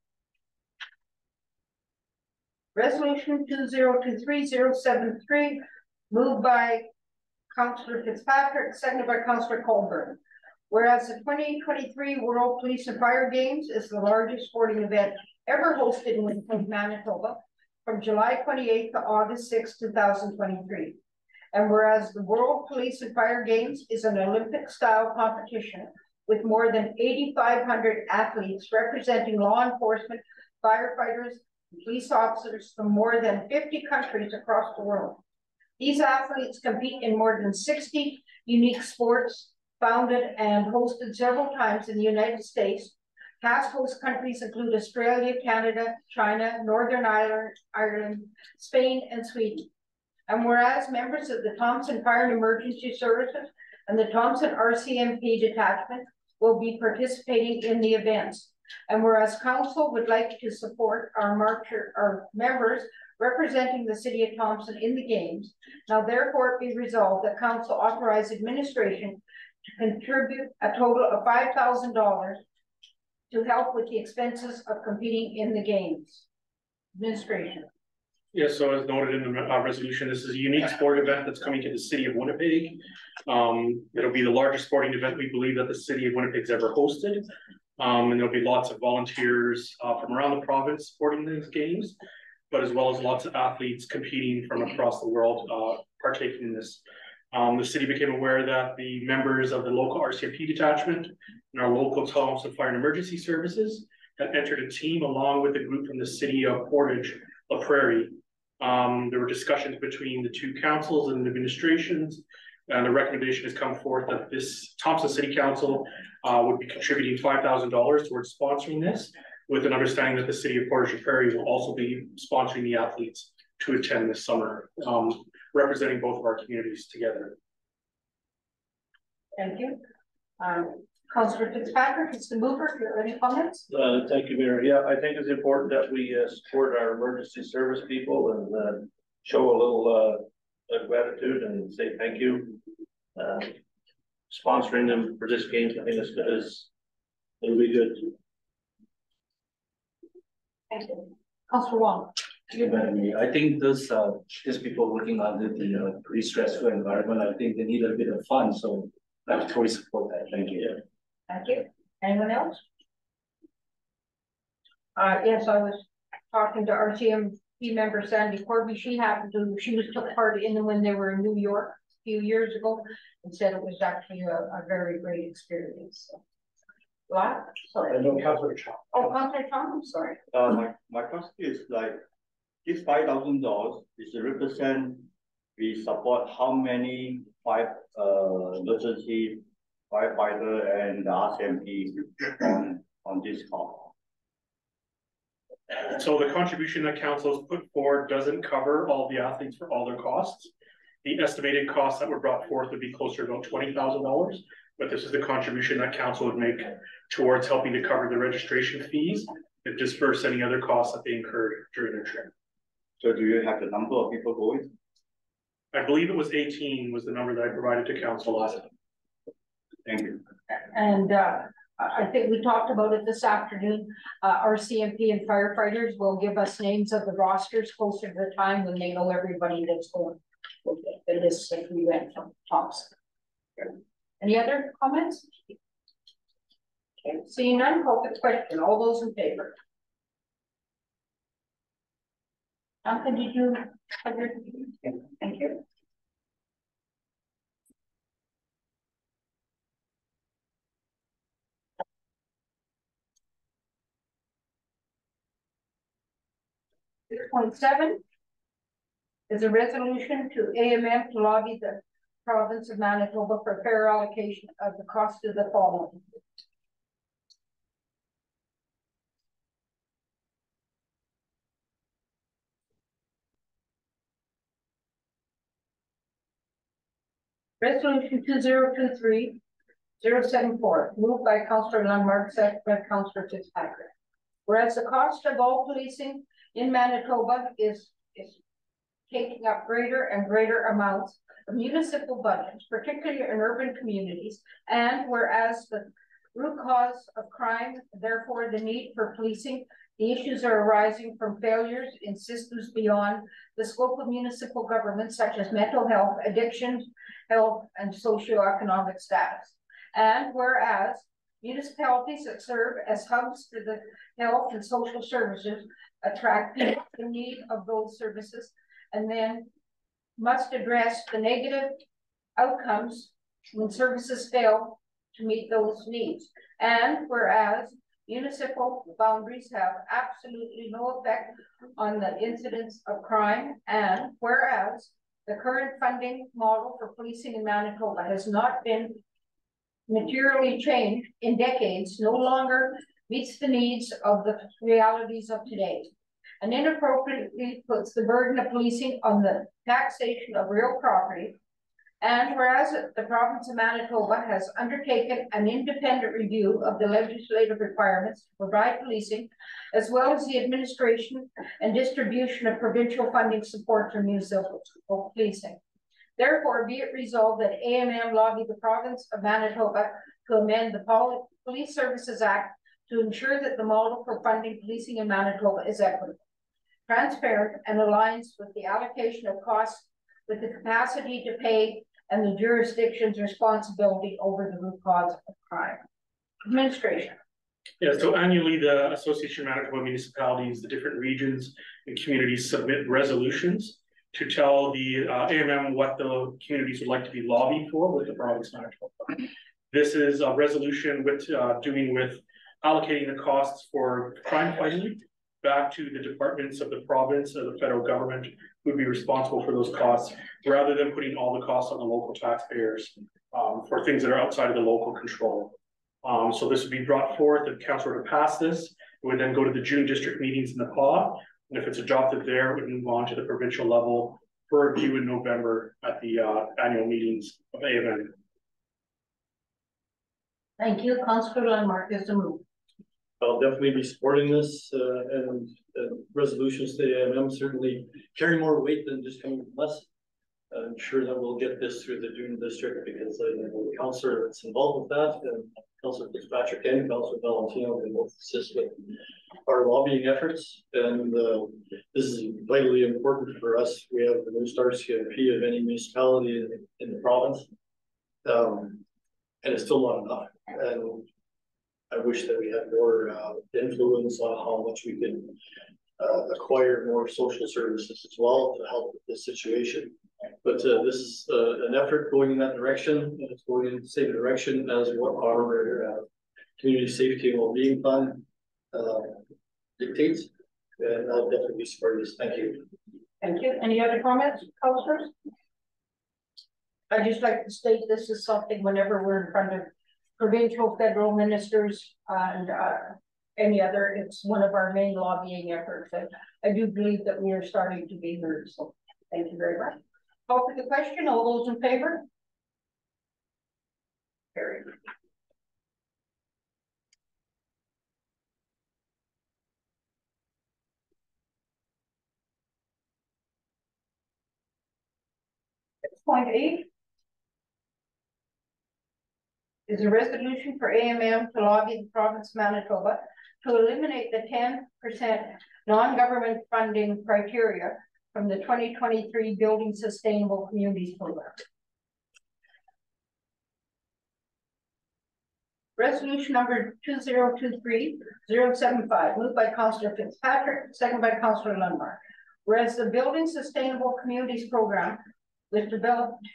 Resolution 2023-073, moved by Councillor Fitzpatrick, seconded by Councillor Colburn. Whereas the 2023 World Police and Fire Games is the largest sporting event ever hosted in Manitoba from July 28th to August 6, 2023. And whereas the World Police and Fire Games is an Olympic-style competition with more than 8,500 athletes representing law enforcement, firefighters, and police officers from more than 50 countries across the world. These athletes compete in more than 60 unique sports, founded and hosted several times in the United States. Past host countries include Australia, Canada, China, Northern Ireland, Spain, and Sweden. And whereas members of the Thompson Fire and Emergency Services and the Thompson RCMP detachment will be participating in the events. And whereas council would like to support our members representing the city of Thompson in the games. Now therefore be resolved that council authorize administration to contribute a total of $5,000 to help with the expenses of competing in the games. Administration. Yes, so as noted in the resolution, this is a unique sport event that's coming to the city of Winnipeg. It'll be the largest sporting event we believe that the city of Winnipeg's ever hosted. And there'll be lots of volunteers from around the province supporting these games, but as well as lots of athletes competing from across the world partaking in this. The city became aware that the members of the local RCMP detachment and our local Thompson Fire and Emergency Services had entered a team along with a group from the city of Portage La Prairie. There were discussions between the two councils and administrations, and the recommendation has come forth that this Thompson City Council would be contributing $5,000 towards sponsoring this, with an understanding that the city of Portage La Prairie will also be sponsoring the athletes to attend this summer, representing both of our communities together. Thank you. Councillor Fitzpatrick, is the mover. Do you have any comments? Thank you, Mayor. Yeah, I think it's important that we support our emergency service people and show a little gratitude and say thank you. Sponsoring them for this game, I think it'll be good. Thank you. Councillor Wong. I think these people working under the pretty stressful environment, I think they need a bit of fun, so I totally support that. Thank you. Thank you. Anyone else? Yes, I was talking to RCMP member Sandy Corby. She took part in when they were in New York a few years ago and said it was actually a very great experience. So. Sorry. I know Councillor Chong. Oh, Councillor Chong, I'm sorry. My question is like, this $5,000 is represent we support how many emergency firefighter and the RCMP on this call? So the contribution that council has put forward doesn't cover all the athletes for all their costs. The estimated costs that were brought forth would be closer to about $20,000, but this is the contribution that council would make towards helping to cover the registration fees and disperse any other costs that they incurred during their trip. So do you have the number of people going? I believe it was 18 was the number that I provided to council last time. Thank you. And I think we talked about it this afternoon. Our CMP and firefighters will give us names of the rosters closer to the time when they know everybody that's going. The list that we went from Thompson. Any other comments? Okay, seeing none, call the question. All those in favor? Duncan, did you have your? Thank you. Point 7 is a resolution to AMM to lobby the province of Manitoba for fair allocation of the cost of the following. Resolution 2023-074, moved by Councillor Lundmark, seconded by Councillor Fitzpatrick. Whereas the cost of all policing in Manitoba is taking up greater and greater amounts of municipal budgets, particularly in urban communities, and whereas the root cause of crime, therefore the need for policing, the issues are arising from failures in systems beyond the scope of municipal government, such as mental health, addiction, health, and socioeconomic status. And whereas municipalities that serve as hubs for the health and social services attract people in need of those services, and then must address the negative outcomes when services fail to meet those needs. And whereas municipal boundaries have absolutely no effect on the incidence of crime, and whereas the current funding model for policing in Manitoba has not been materially changed in decades, no longer meets the needs of the realities of today, and inappropriately puts the burden of policing on the taxation of real property, And whereas the province of Manitoba has undertaken an independent review of the legislative requirements to provide policing, as well as the administration and distribution of provincial funding support for municipal policing. Therefore, be it resolved that AMM lobby the province of Manitoba to amend the Police Services Act to ensure that the model for funding policing in Manitoba is equitable, transparent, and aligns with the allocation of costs with the capacity to pay and the jurisdiction's responsibility over the root cause of crime. Administration. Yeah, so annually, the Association of Manitoba Municipalities, the different regions and communities submit resolutions to tell the AMM what the communities would like to be lobbied for with the province of Manitoba. This is a resolution with doing with allocating the costs for crime fighting back to the departments of the province or the federal government who would be responsible for those costs, rather than putting all the costs on the local taxpayers for things that are outside of the local control. So this would be brought forth if council were to pass this. It would then go to the June district meetings in the PAW, and if it's adopted there, it would move on to the provincial level for review in November at the annual meetings of AMM. Thank you. Councillor Landmark is the move. I'll definitely be supporting this and resolutions to the AMM certainly carry more weight than just coming from us. I'm sure that we'll get this through the June district because the councillor that's involved with that, and Councillor Fitzpatrick and Councillor Valentino can both assist with our lobbying efforts. And this is vitally important for us. We have the New Star CIP of any municipality in the province, and it's still not enough. And I wish that we had more influence on how much we can acquire more social services as well to help with this situation. But this is an effort going in that direction, and it's going in the same direction as what our community safety and well-being fund dictates. And I'll definitely be supporting this. Thank you. Thank you. Any other comments, councillors? I'd just like to state this is something whenever we're in front of provincial, federal ministers and any other, it's one of our main lobbying efforts. And I do believe that we are starting to be heard. So thank you very much. Call for the question. All those in favor? Carried. Point 8 is a resolution for AMM to lobby the province of Manitoba to eliminate the 10% non-government funding criteria from the 2023 Building Sustainable Communities Program. Resolution number 2023-075, moved by Councillor Fitzpatrick, second by Councillor Lundmark. Whereas the Building Sustainable Communities Program was developed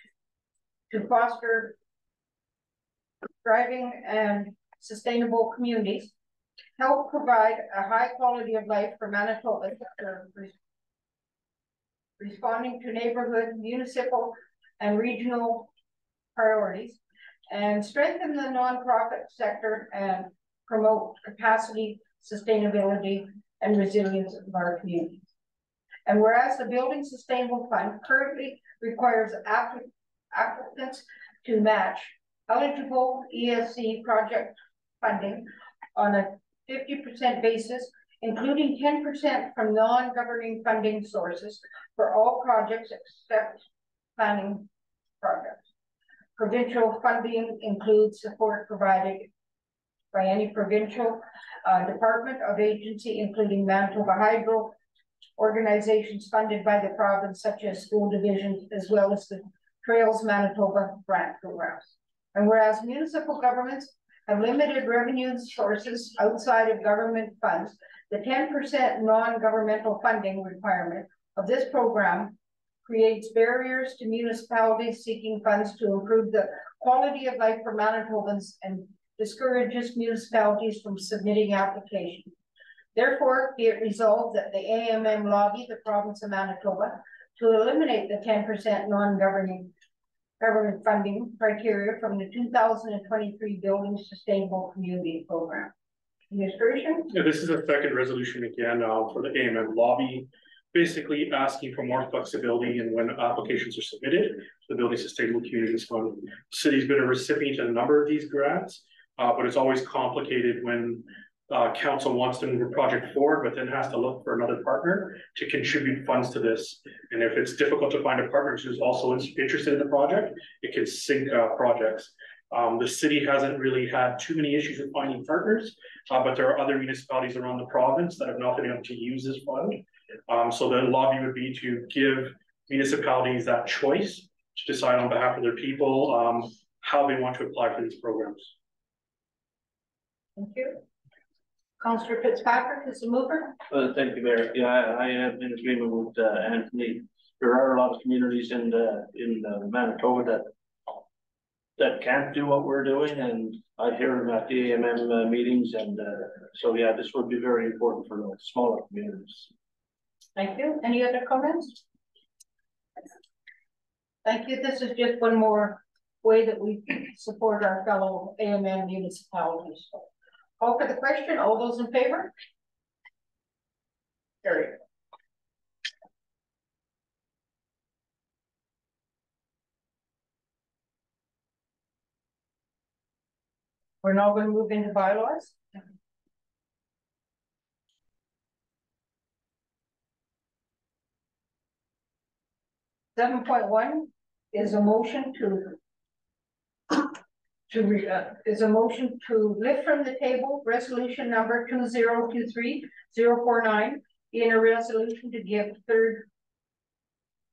to foster thriving and sustainable communities, help provide a high quality of life for Manitoba, responding to neighborhood, municipal, and regional priorities, and strengthen the nonprofit sector and promote capacity, sustainability, and resilience of our communities. And whereas the Building Sustainable Fund currently requires applicants to match eligible ESC project funding on a 50% basis, including 10% from non-governing funding sources for all projects except planning projects. Provincial funding includes support provided by any provincial department of agency, including Manitoba Hydro, organizations funded by the province, such as school divisions, as well as the Trails Manitoba grant programs. And whereas municipal governments have limited revenue sources outside of government funds, the 10% non-governmental funding requirement of this program creates barriers to municipalities seeking funds to improve the quality of life for Manitobans and discourages municipalities from submitting applications. Therefore, be it resolved that the AMM lobby the province of Manitoba to eliminate the 10% non-governing government funding criteria from the 2023 Building Sustainable Community Program. Administration? Yeah, this is a second resolution again for the AMM lobby. basically asking for more flexibility in when applications are submitted to the Building Sustainable Communities Fund. The city's been a recipient of a number of these grants, but it's always complicated when council wants to move a project forward, but then has to look for another partner to contribute funds to this. And if it's difficult to find a partner who's also interested in the project, it can sink projects. The city hasn't really had too many issues with finding partners, but there are other municipalities around the province that have not been able to use this fund. So the lobby would be to give municipalities that choice to decide on behalf of their people how they want to apply for these programs. Thank you. Councillor Fitzpatrick is the mover. Thank you, Mayor. Yeah, I am in agreement with Anthony. There are a lot of communities in Manitoba that can't do what we're doing, and I hear them at the AMM meetings, and so yeah, this would be very important for the smaller communities. Thank you. Any other comments? Thank you. This is just one more way that we support our fellow AMM municipalities. Call for the question. All those in favor? Carried. We're now going to move into bylaws. 7.1 is a motion to lift from the table resolution number 2023-049 in a resolution to give third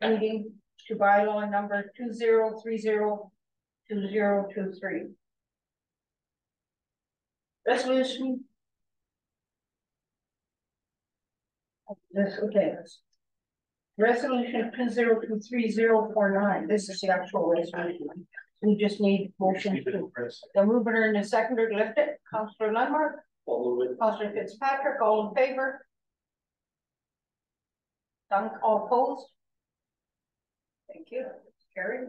reading to bylaw number 2030-2023. Resolution. Resolution 2023-049. This is the actual resolution. We just need motion to the mover and the seconder to lift it. Councillor Lundmark. Councillor Fitzpatrick, all in favor? None, all opposed? Thank you. Carried.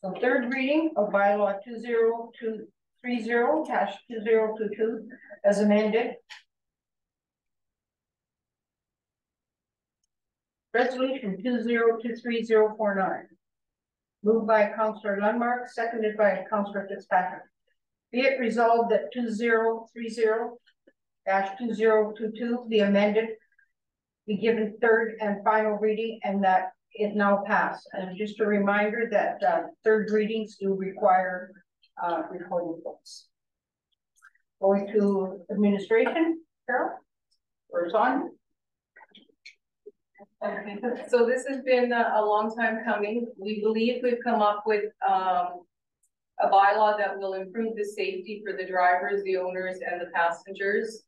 So third reading of bylaw 2023-02022 as amended. Resolution 2023-049. Moved by Councillor Lundmark, seconded by Councillor Fitzpatrick. Be it resolved that 2030-2022 be amended, be given third and final reading, and that it now pass. And just a reminder that third readings do require recording votes. Going to administration, Carol, or it's on. Okay, so this has been a long time coming. We believe we've come up with a bylaw that will improve the safety for the drivers, the owners, and the passengers.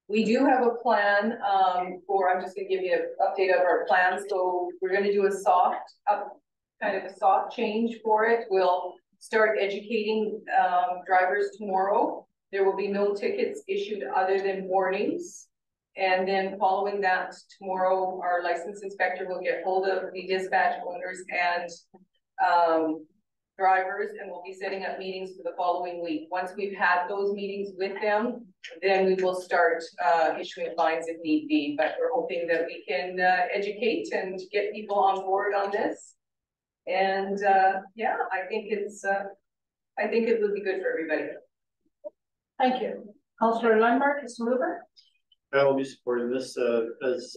We do have a plan I'm just gonna give you an update of our plan. So we're gonna do a kind of a soft change for it. We'll start educating drivers tomorrow. There will be no tickets issued other than warnings. And then following that, tomorrow, our license inspector will get hold of the dispatch owners and drivers, and we'll be setting up meetings for the following week. Once we've had those meetings with them, then we will start issuing fines if need be. But we're hoping that we can educate and get people on board on this. And yeah, I think it will be good for everybody. Thank you. Councillor Lundmark is mover. I will be supporting this as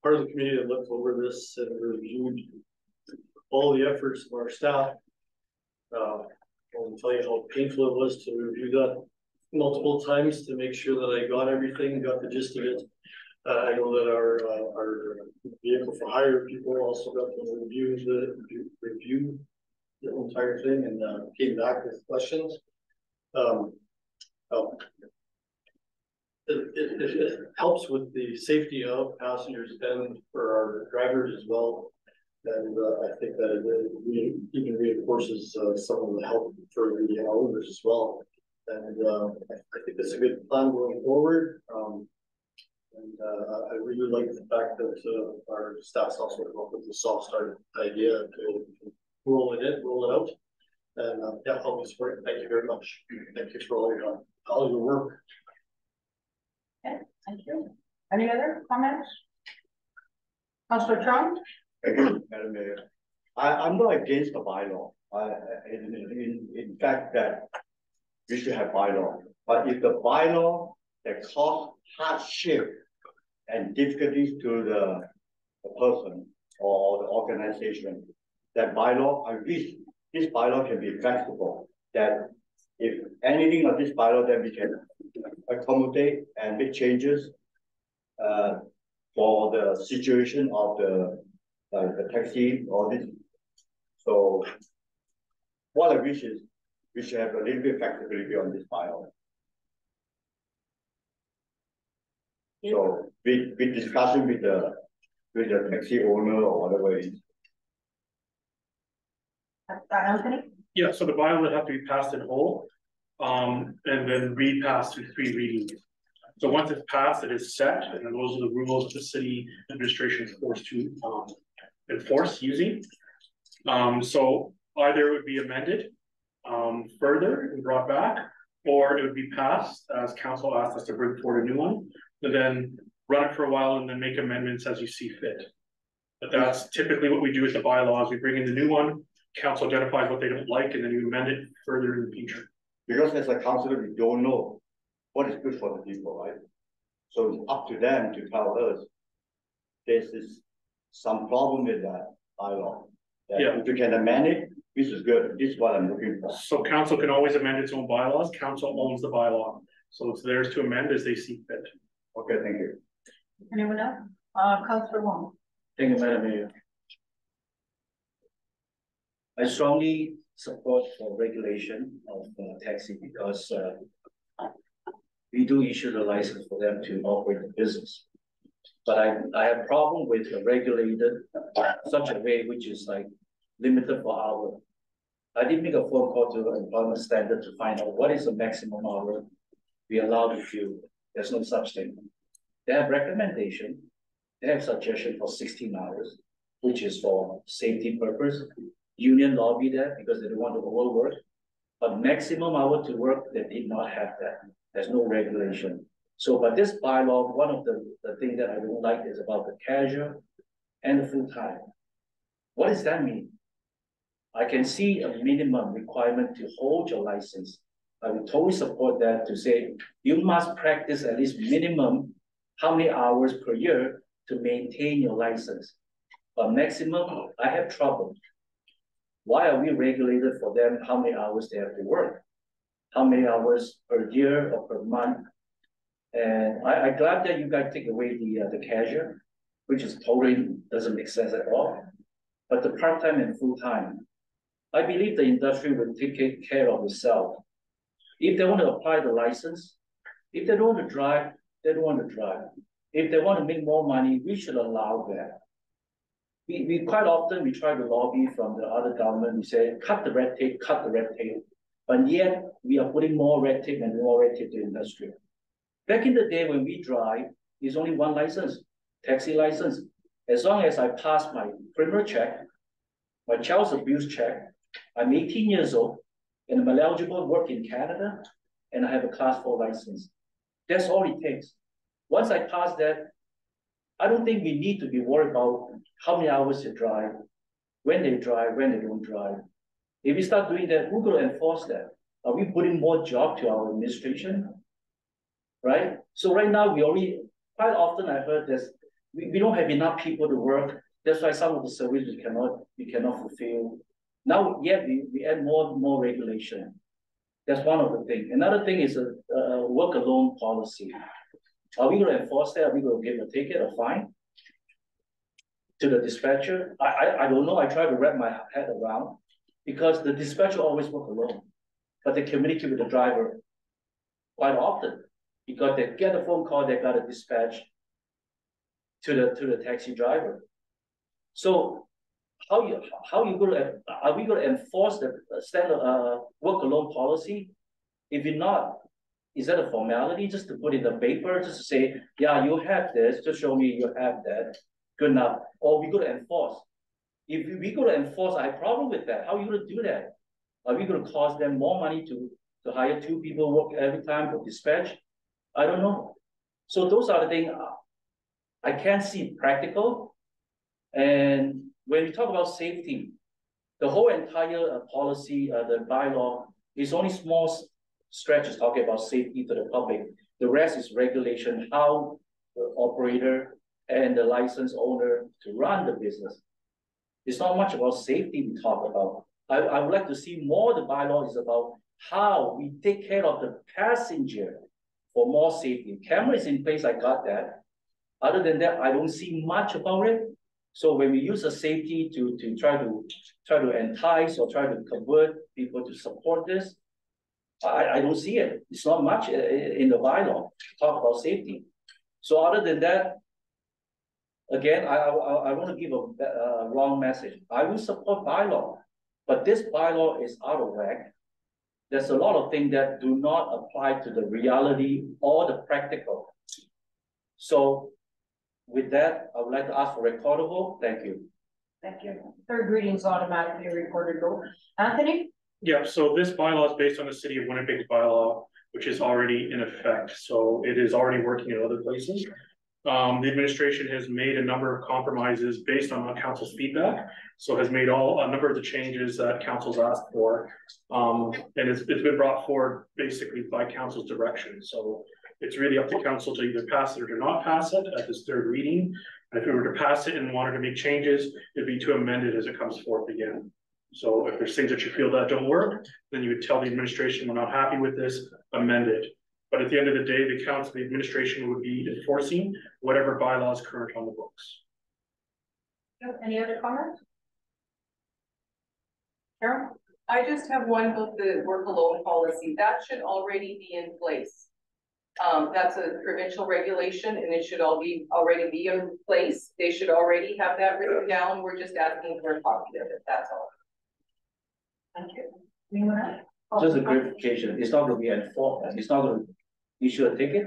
part of the community that looked over this and reviewed all the efforts of our staff. I'll tell you how painful it was to review that multiple times to make sure that I got everything, got the gist of it. I know that our vehicle for hire people also got to review the entire thing and came back with questions. It helps with the safety of passengers and for our drivers as well. And I think that it even reinforces some of the help for the owners as well. And I think it's a good plan going forward. I really like the fact that our staff's also come up with the soft start idea to roll it out. And, yeah, I'll be supporting. Thank you very much. Thank you for all your work. Okay, thank you. Any other comments? Councillor Trump? Thank you, Madam Mayor. I'm not against the bylaw. In fact, that we should have bylaw. But if the bylaw that cause hardship and difficulties to the person or the organization, that bylaw, I wish this bylaw can be flexible. That if anything of this bylaw, then we can accommodate and make changes for the situation of the taxi or this. So what I wish is we should have a little bit of flexibility on this bylaw. So with discussion with the taxi owner or whatever it is. Anthony? Yeah, so the bylaw would have to be passed in whole, and then repassed through 3 readings. So once it's passed, it is set, and those are the rules that the city administration is forced to enforce using. So either it would be amended further and brought back, or it would be passed as council asked us to bring forward a new one, and then run it for a while and then make amendments as you see fit. But that's typically what we do with the bylaws. We bring in the new one, council identifies what they don't like, and then you amend it further in the future. Because as a councillor, we don't know what is good for the people, right? So it's up to them to tell us this is some problem with that bylaw. Yeah. If you can amend it, this is good. This is what I'm looking for. So council can always amend its own bylaws. Council owns the bylaw. So it's theirs to amend as they see fit. Okay, thank you. Anyone else? Councillor Wong? Thank you, Madam Mayor. I strongly support for regulation of taxi because we do issue the license for them to operate the business. But I have problem with regulated such a way which is like limited for hour. I did make a phone call to employment standard to find out what is the maximum hour we allow to fuel. There's no such thing. They have recommendation. They have suggestion for 16 hours, which is for safety purpose. Union lobby that because they don't want to overwork. But maximum hour to work, they did not have that. There's no regulation. So, but this bylaw, one of the things that I don't like is about the casual and the full-time. What does that mean? I can see a minimum requirement to hold your license. I would totally support that to say you must practice at least minimum how many hours per year to maintain your license. But maximum, I have trouble. Why are we regulated for them how many hours they have to work? How many hours per year or per month? And I'm glad that you guys take away the casual, which is totally doesn't make sense at all. But the part-time and full-time, I believe the industry will take care of itself. If they want to apply the license, if they don't want to drive, they don't want to drive. If they want to make more money, we should allow that. We quite often, we try to lobby from the other government, we say, cut the red tape, cut the red tape. But yet, we are putting more red tape and more red tape to industry. Back in the day when we drive, there's only one license, taxi license. As long as I pass my criminal check, my child abuse check, I'm 18 years old, and I'm eligible to work in Canada, and I have a class 4 license. That's all it takes. Once I pass that, I don't think we need to be worried about how many hours they drive, when they don't drive. If we start doing that, who's going to enforce that? Are we putting more job to our administration? Right? So right now, we already, quite often I heard this, we don't have enough people to work. That's why some of the services we cannot fulfill. Now, yet we add more regulation. That's one of the things. Another thing is a work alone policy. Are we going to enforce that? Are we going to give a ticket or fine to the dispatcher? I don't know. I try to wrap my head around because the dispatcher always work alone, but they communicate with the driver quite often because they get a phone call, they got a dispatch to the taxi driver. So are we going to enforce the standard work alone policy? If you're not, is that a formality just to put in the paper, just to say, yeah, you have this, just show me you have that, good enough, or we going to enforce? If we going to enforce, I have a problem with that. How are you going to do that? Are we gonna cost them more money to hire 2 people work every time for dispatch? I don't know. So those are the things I can't see practical. And when we talk about safety, the whole entire policy, the bylaw is only small stretches talking about safety to the public. The rest is regulation, how the operator and the license owner to run the business. It's not much about safety we talk about. I would like to see more the bylaw is about how we take care of the passenger for more safety. Camera is in place, I got that. Other than that, I don't see much about it. So when we use a safety to try to entice or try to convert people to support this, I don't see it. It's not much in the bylaw to talk about safety. So other than that, again, I want to give a wrong message. I will support bylaw, but this bylaw is out of whack. There's a lot of things that do not apply to the reality or the practical. So with that, I would like to ask for recordable. Thank you. Thank you. Third reading is automatically recorded. Anthony? Yeah, so this bylaw is based on the city of Winnipeg's bylaw, which is already in effect. So it is already working in other places. The administration has made a number of compromises based on council's feedback. So has made a number of the changes that council's asked for. And it's been brought forward basically by council's direction. So it's really up to council to either pass it or to not pass it at this third reading. And if we were to pass it and wanted to make changes, it'd be to amend it as it comes forth again. So if there's things that you feel that don't work, then you would tell the administration we're not happy with this, amend it. But at the end of the day, the council, the administration would be enforcing whatever bylaw is current on the books. Any other comments? Carol? I just have one about the work alone policy. That should already be in place. That's a provincial regulation and it should already be in place. They should already have that written down. We're just asking for a copy of it, that's all. Thank you. Anyone else? Just a clarification, it's not going to be enforced, it's not going to issue a ticket?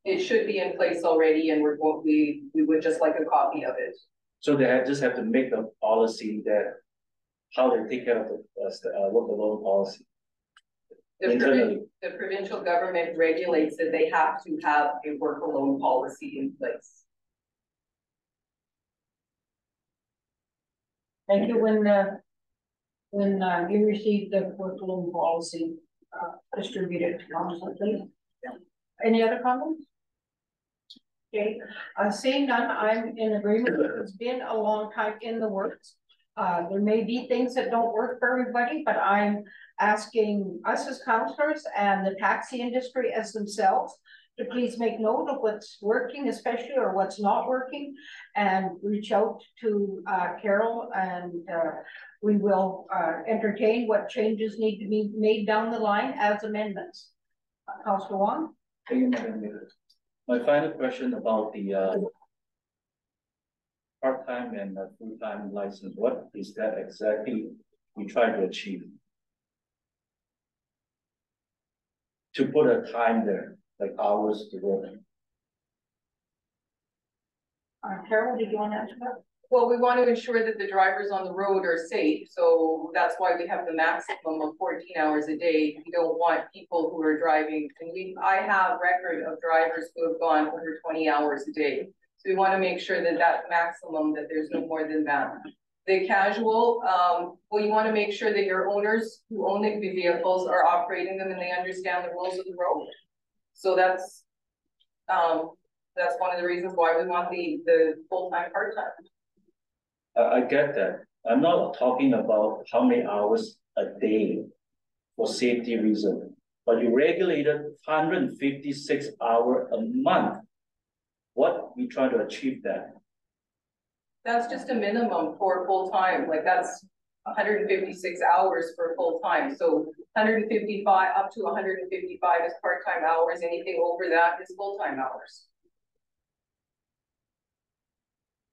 It should be in place already and we would just like a copy of it. So they just have to make the policy that how they take care of the work alone policy. The provincial government regulates that they have to have a work alone policy in place. Thank you. When you receive the work alone policy, distribute it to council, please. Any other comments? Okay, seeing none, I'm in agreement. It's been a long time in the works. There may be things that don't work for everybody, but I'm asking us as councillors and the taxi industry as themselves to please make note of what's working, especially, or what's not working, and reach out to Carol, and we will entertain what changes need to be made down the line as amendments. Councillor Wong? Thank you, Madam Mayor. My final question about the part-time and full-time license, what is that exactly we try to achieve? To put a time there, like hours to work. Carol, did you want to answer that? Well, we want to ensure that the drivers on the road are safe, so that's why we have the maximum of 14 hours a day. We don't want people who are driving, and I have record of drivers who have gone over 20 hours a day. So we want to make sure that maximum, that there's no more than that. The casual, well, you want to make sure that your owners who own the vehicles are operating them and they understand the rules of the road. So that's one of the reasons why we want the full-time, part-time. I get that. I'm not talking about how many hours a day for safety reason, but you regulated 156 hours a month. What we try to achieve that? That's just a minimum for full-time, like that's 156 hours for full-time. So 155 up to 155 is part-time hours. Anything over that is full-time hours.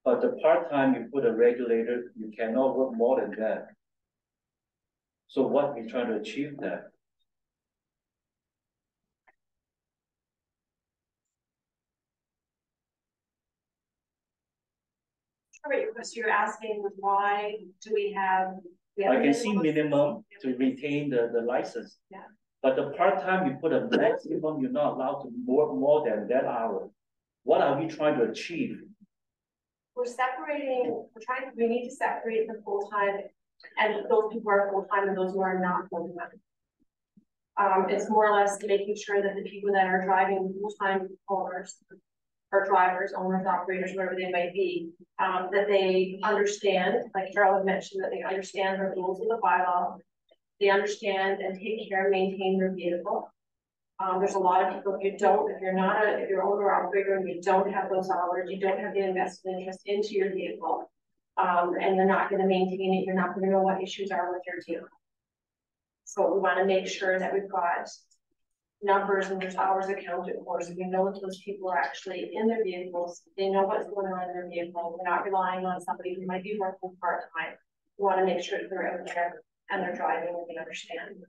But the part-time, you put a regulator, you cannot work more than that. So what we try to achieve that? Right, because you're asking why do we have I can see minimum to retain the license. Yeah. But the part-time, you put a maximum, you're not allowed to work more than that hour. What are we trying to achieve? We need to separate the full-time and those people who are full-time and those who are not full-time. It's more or less making sure that the people that are driving full-time owners or drivers, owners, operators, whatever they might be, that they understand, like Carol had mentioned, that they understand the rules of the bylaw. They understand and take care and maintain their vehicle. There's a lot of people, if you're owner or operator and you don't have those hours, you don't have the invested interest into your vehicle, and you're not going to maintain it, you're not going to know what issues are with your vehicle. So we want to make sure that we've got numbers and there's hours accounted for, so we know that those people are actually in their vehicles, they know what's going on in their vehicle, we're not relying on somebody who might be working part-time. We want to make sure that they're out there and they're driving and they understand.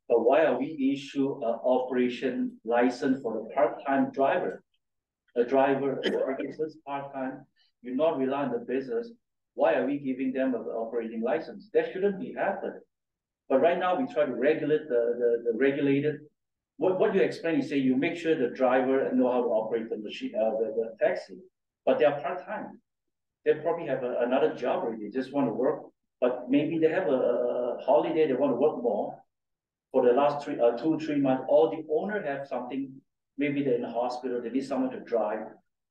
But why are we issue an operation license for the part-time driver? A driver is part-time, you're not relying on the business. Why are we giving them an operating license? That shouldn't be happening. But right now we try to regulate the regulated. What you explain, you say you make sure the driver know how to operate the machine, the taxi, but they are part-time. They probably have another job or they just want to work, but maybe they have a holiday, they want to work more. For the last 2-3 months, or the owner have something, maybe they're in the hospital, they need someone to drive,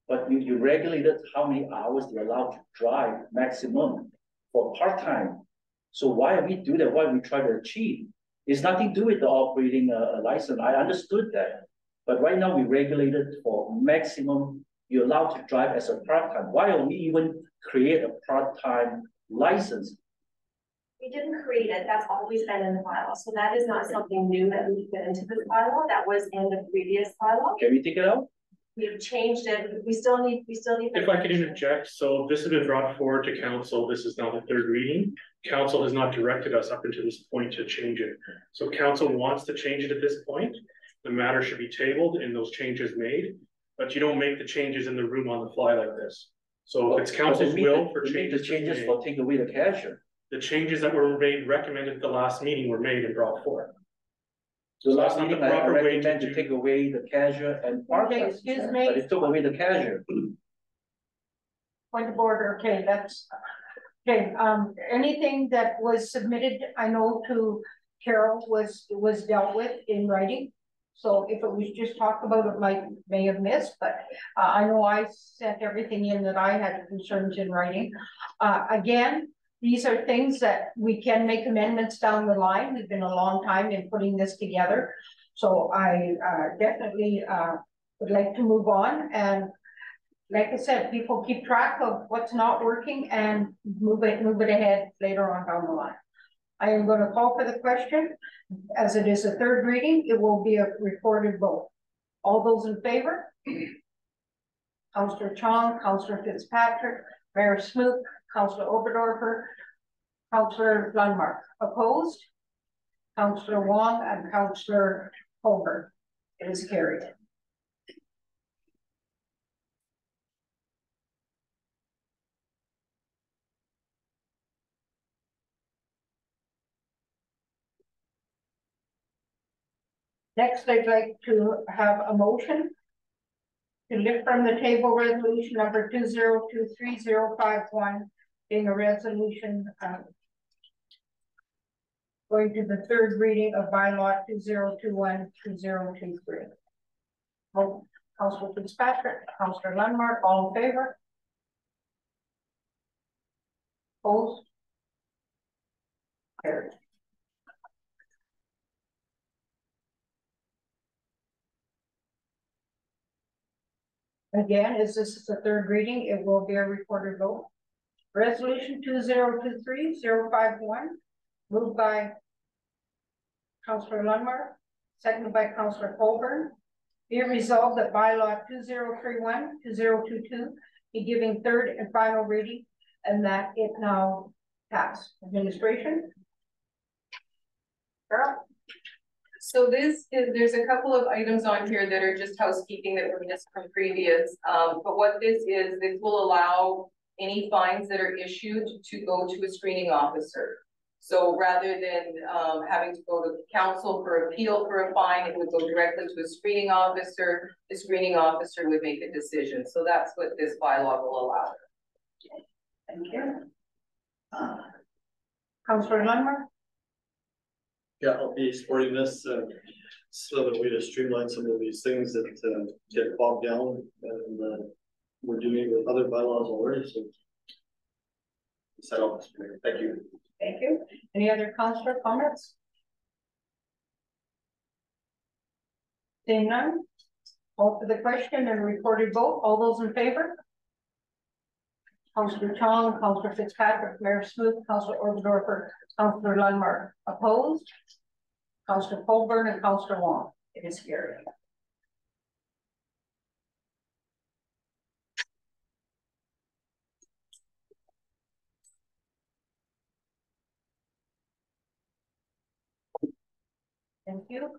but you regulated how many hours they're allowed to drive maximum for part-time. So why we do that? Why we try to achieve? It's nothing to do with the operating license. I understood that, but right now we regulate it for maximum. You're allowed to drive as a part-time. Why don't we even create a part-time license? We didn't create it, that's always been in the bylaw, so that is not something new that we put into this bylaw, that was in the previous bylaw. Can we take it out? We've changed it, we still need. If I could interject, so this has been brought forward to council, this is now the third reading. Council has not directed us up until this point to change it. So council wants to change it at this point. The matter should be tabled and those changes made, but you don't make the changes in the room on the fly like this. So it's council's will for changes. The changes for take away the cashier. The changes that were made, recommended at the last meeting were made and brought forth. So last meeting I recommend to take away the cashier and part-time. Okay, excuse me. But it took away the cashier. Point of order, okay, that's, okay, anything that was submitted, I know to Carol was dealt with in writing. So if it was just talked about, it may have missed, but I know I sent everything in that I had concerns in writing. Again, these are things that we can make amendments down the line. We've been a long time in putting this together. So I definitely would like to move on. And like I said, people keep track of what's not working and move it ahead later on down the line. I am going to call for the question. As it is a third reading, it will be a recorded vote. All those in favor? Councillor Chong, Councillor Fitzpatrick, Mayor Smook, Councillor Oberdorfer, Councillor Lundmark. Opposed? Councillor Wong and Councillor Holbert. It is carried. Next, I'd like to have a motion to lift from the table resolution number 2023-051, being a resolution going to the third reading of bylaw 2021-2023. Councillor Fitzpatrick, Councillor Lundmark, all in favor? Opposed? Carried. Again, as this is the third reading, it will be a recorded vote. Resolution 2023-051, moved by Councillor Lundmark, seconded by Councillor Colburn. Be it resolved that bylaw 2031-2022 be given third and final reading, and that it now pass. Administration. Carol? So there's a couple of items on here that are just housekeeping that were missed from previous. But what this will allow any fines that are issued to go to a screening officer. So rather than, having to go to council for appeal for a fine, it would go directly to a screening officer. The screening officer would make a decision. So that's what this bylaw will allow. Thank you. Councillor Lundmark? Yeah, I'll be supporting this, so that we just streamline some of these things that, get bogged down, and, we're doing it with other bylaws already, so. Set up, thank you. Thank you. Any other councillor comments? Seeing none, call for the question and recorded vote. All those in favor? Councillor Chong, Councillor Fitzpatrick, Mayor Smoot, Councillor Oberdorfer, Councillor Lundmark. Opposed? Councillor Colburn and Councillor Wong. It is carried. Thank you.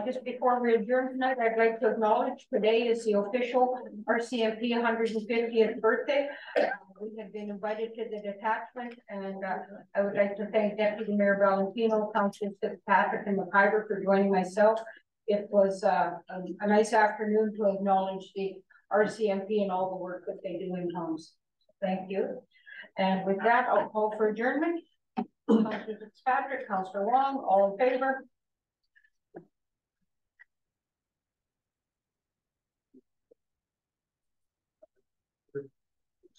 Just before we adjourn tonight, I'd like to acknowledge today is the official RCMP 150th birthday. We have been invited to the detachment, and I would like to thank Deputy Mayor Valentino, Councillor Fitzpatrick, and McIver for joining myself. It was a nice afternoon to acknowledge the RCMP and all the work that they do in homes. Thank you. And with that, I'll call for adjournment. Councillor Fitzpatrick, Councillor Wong, all in favor?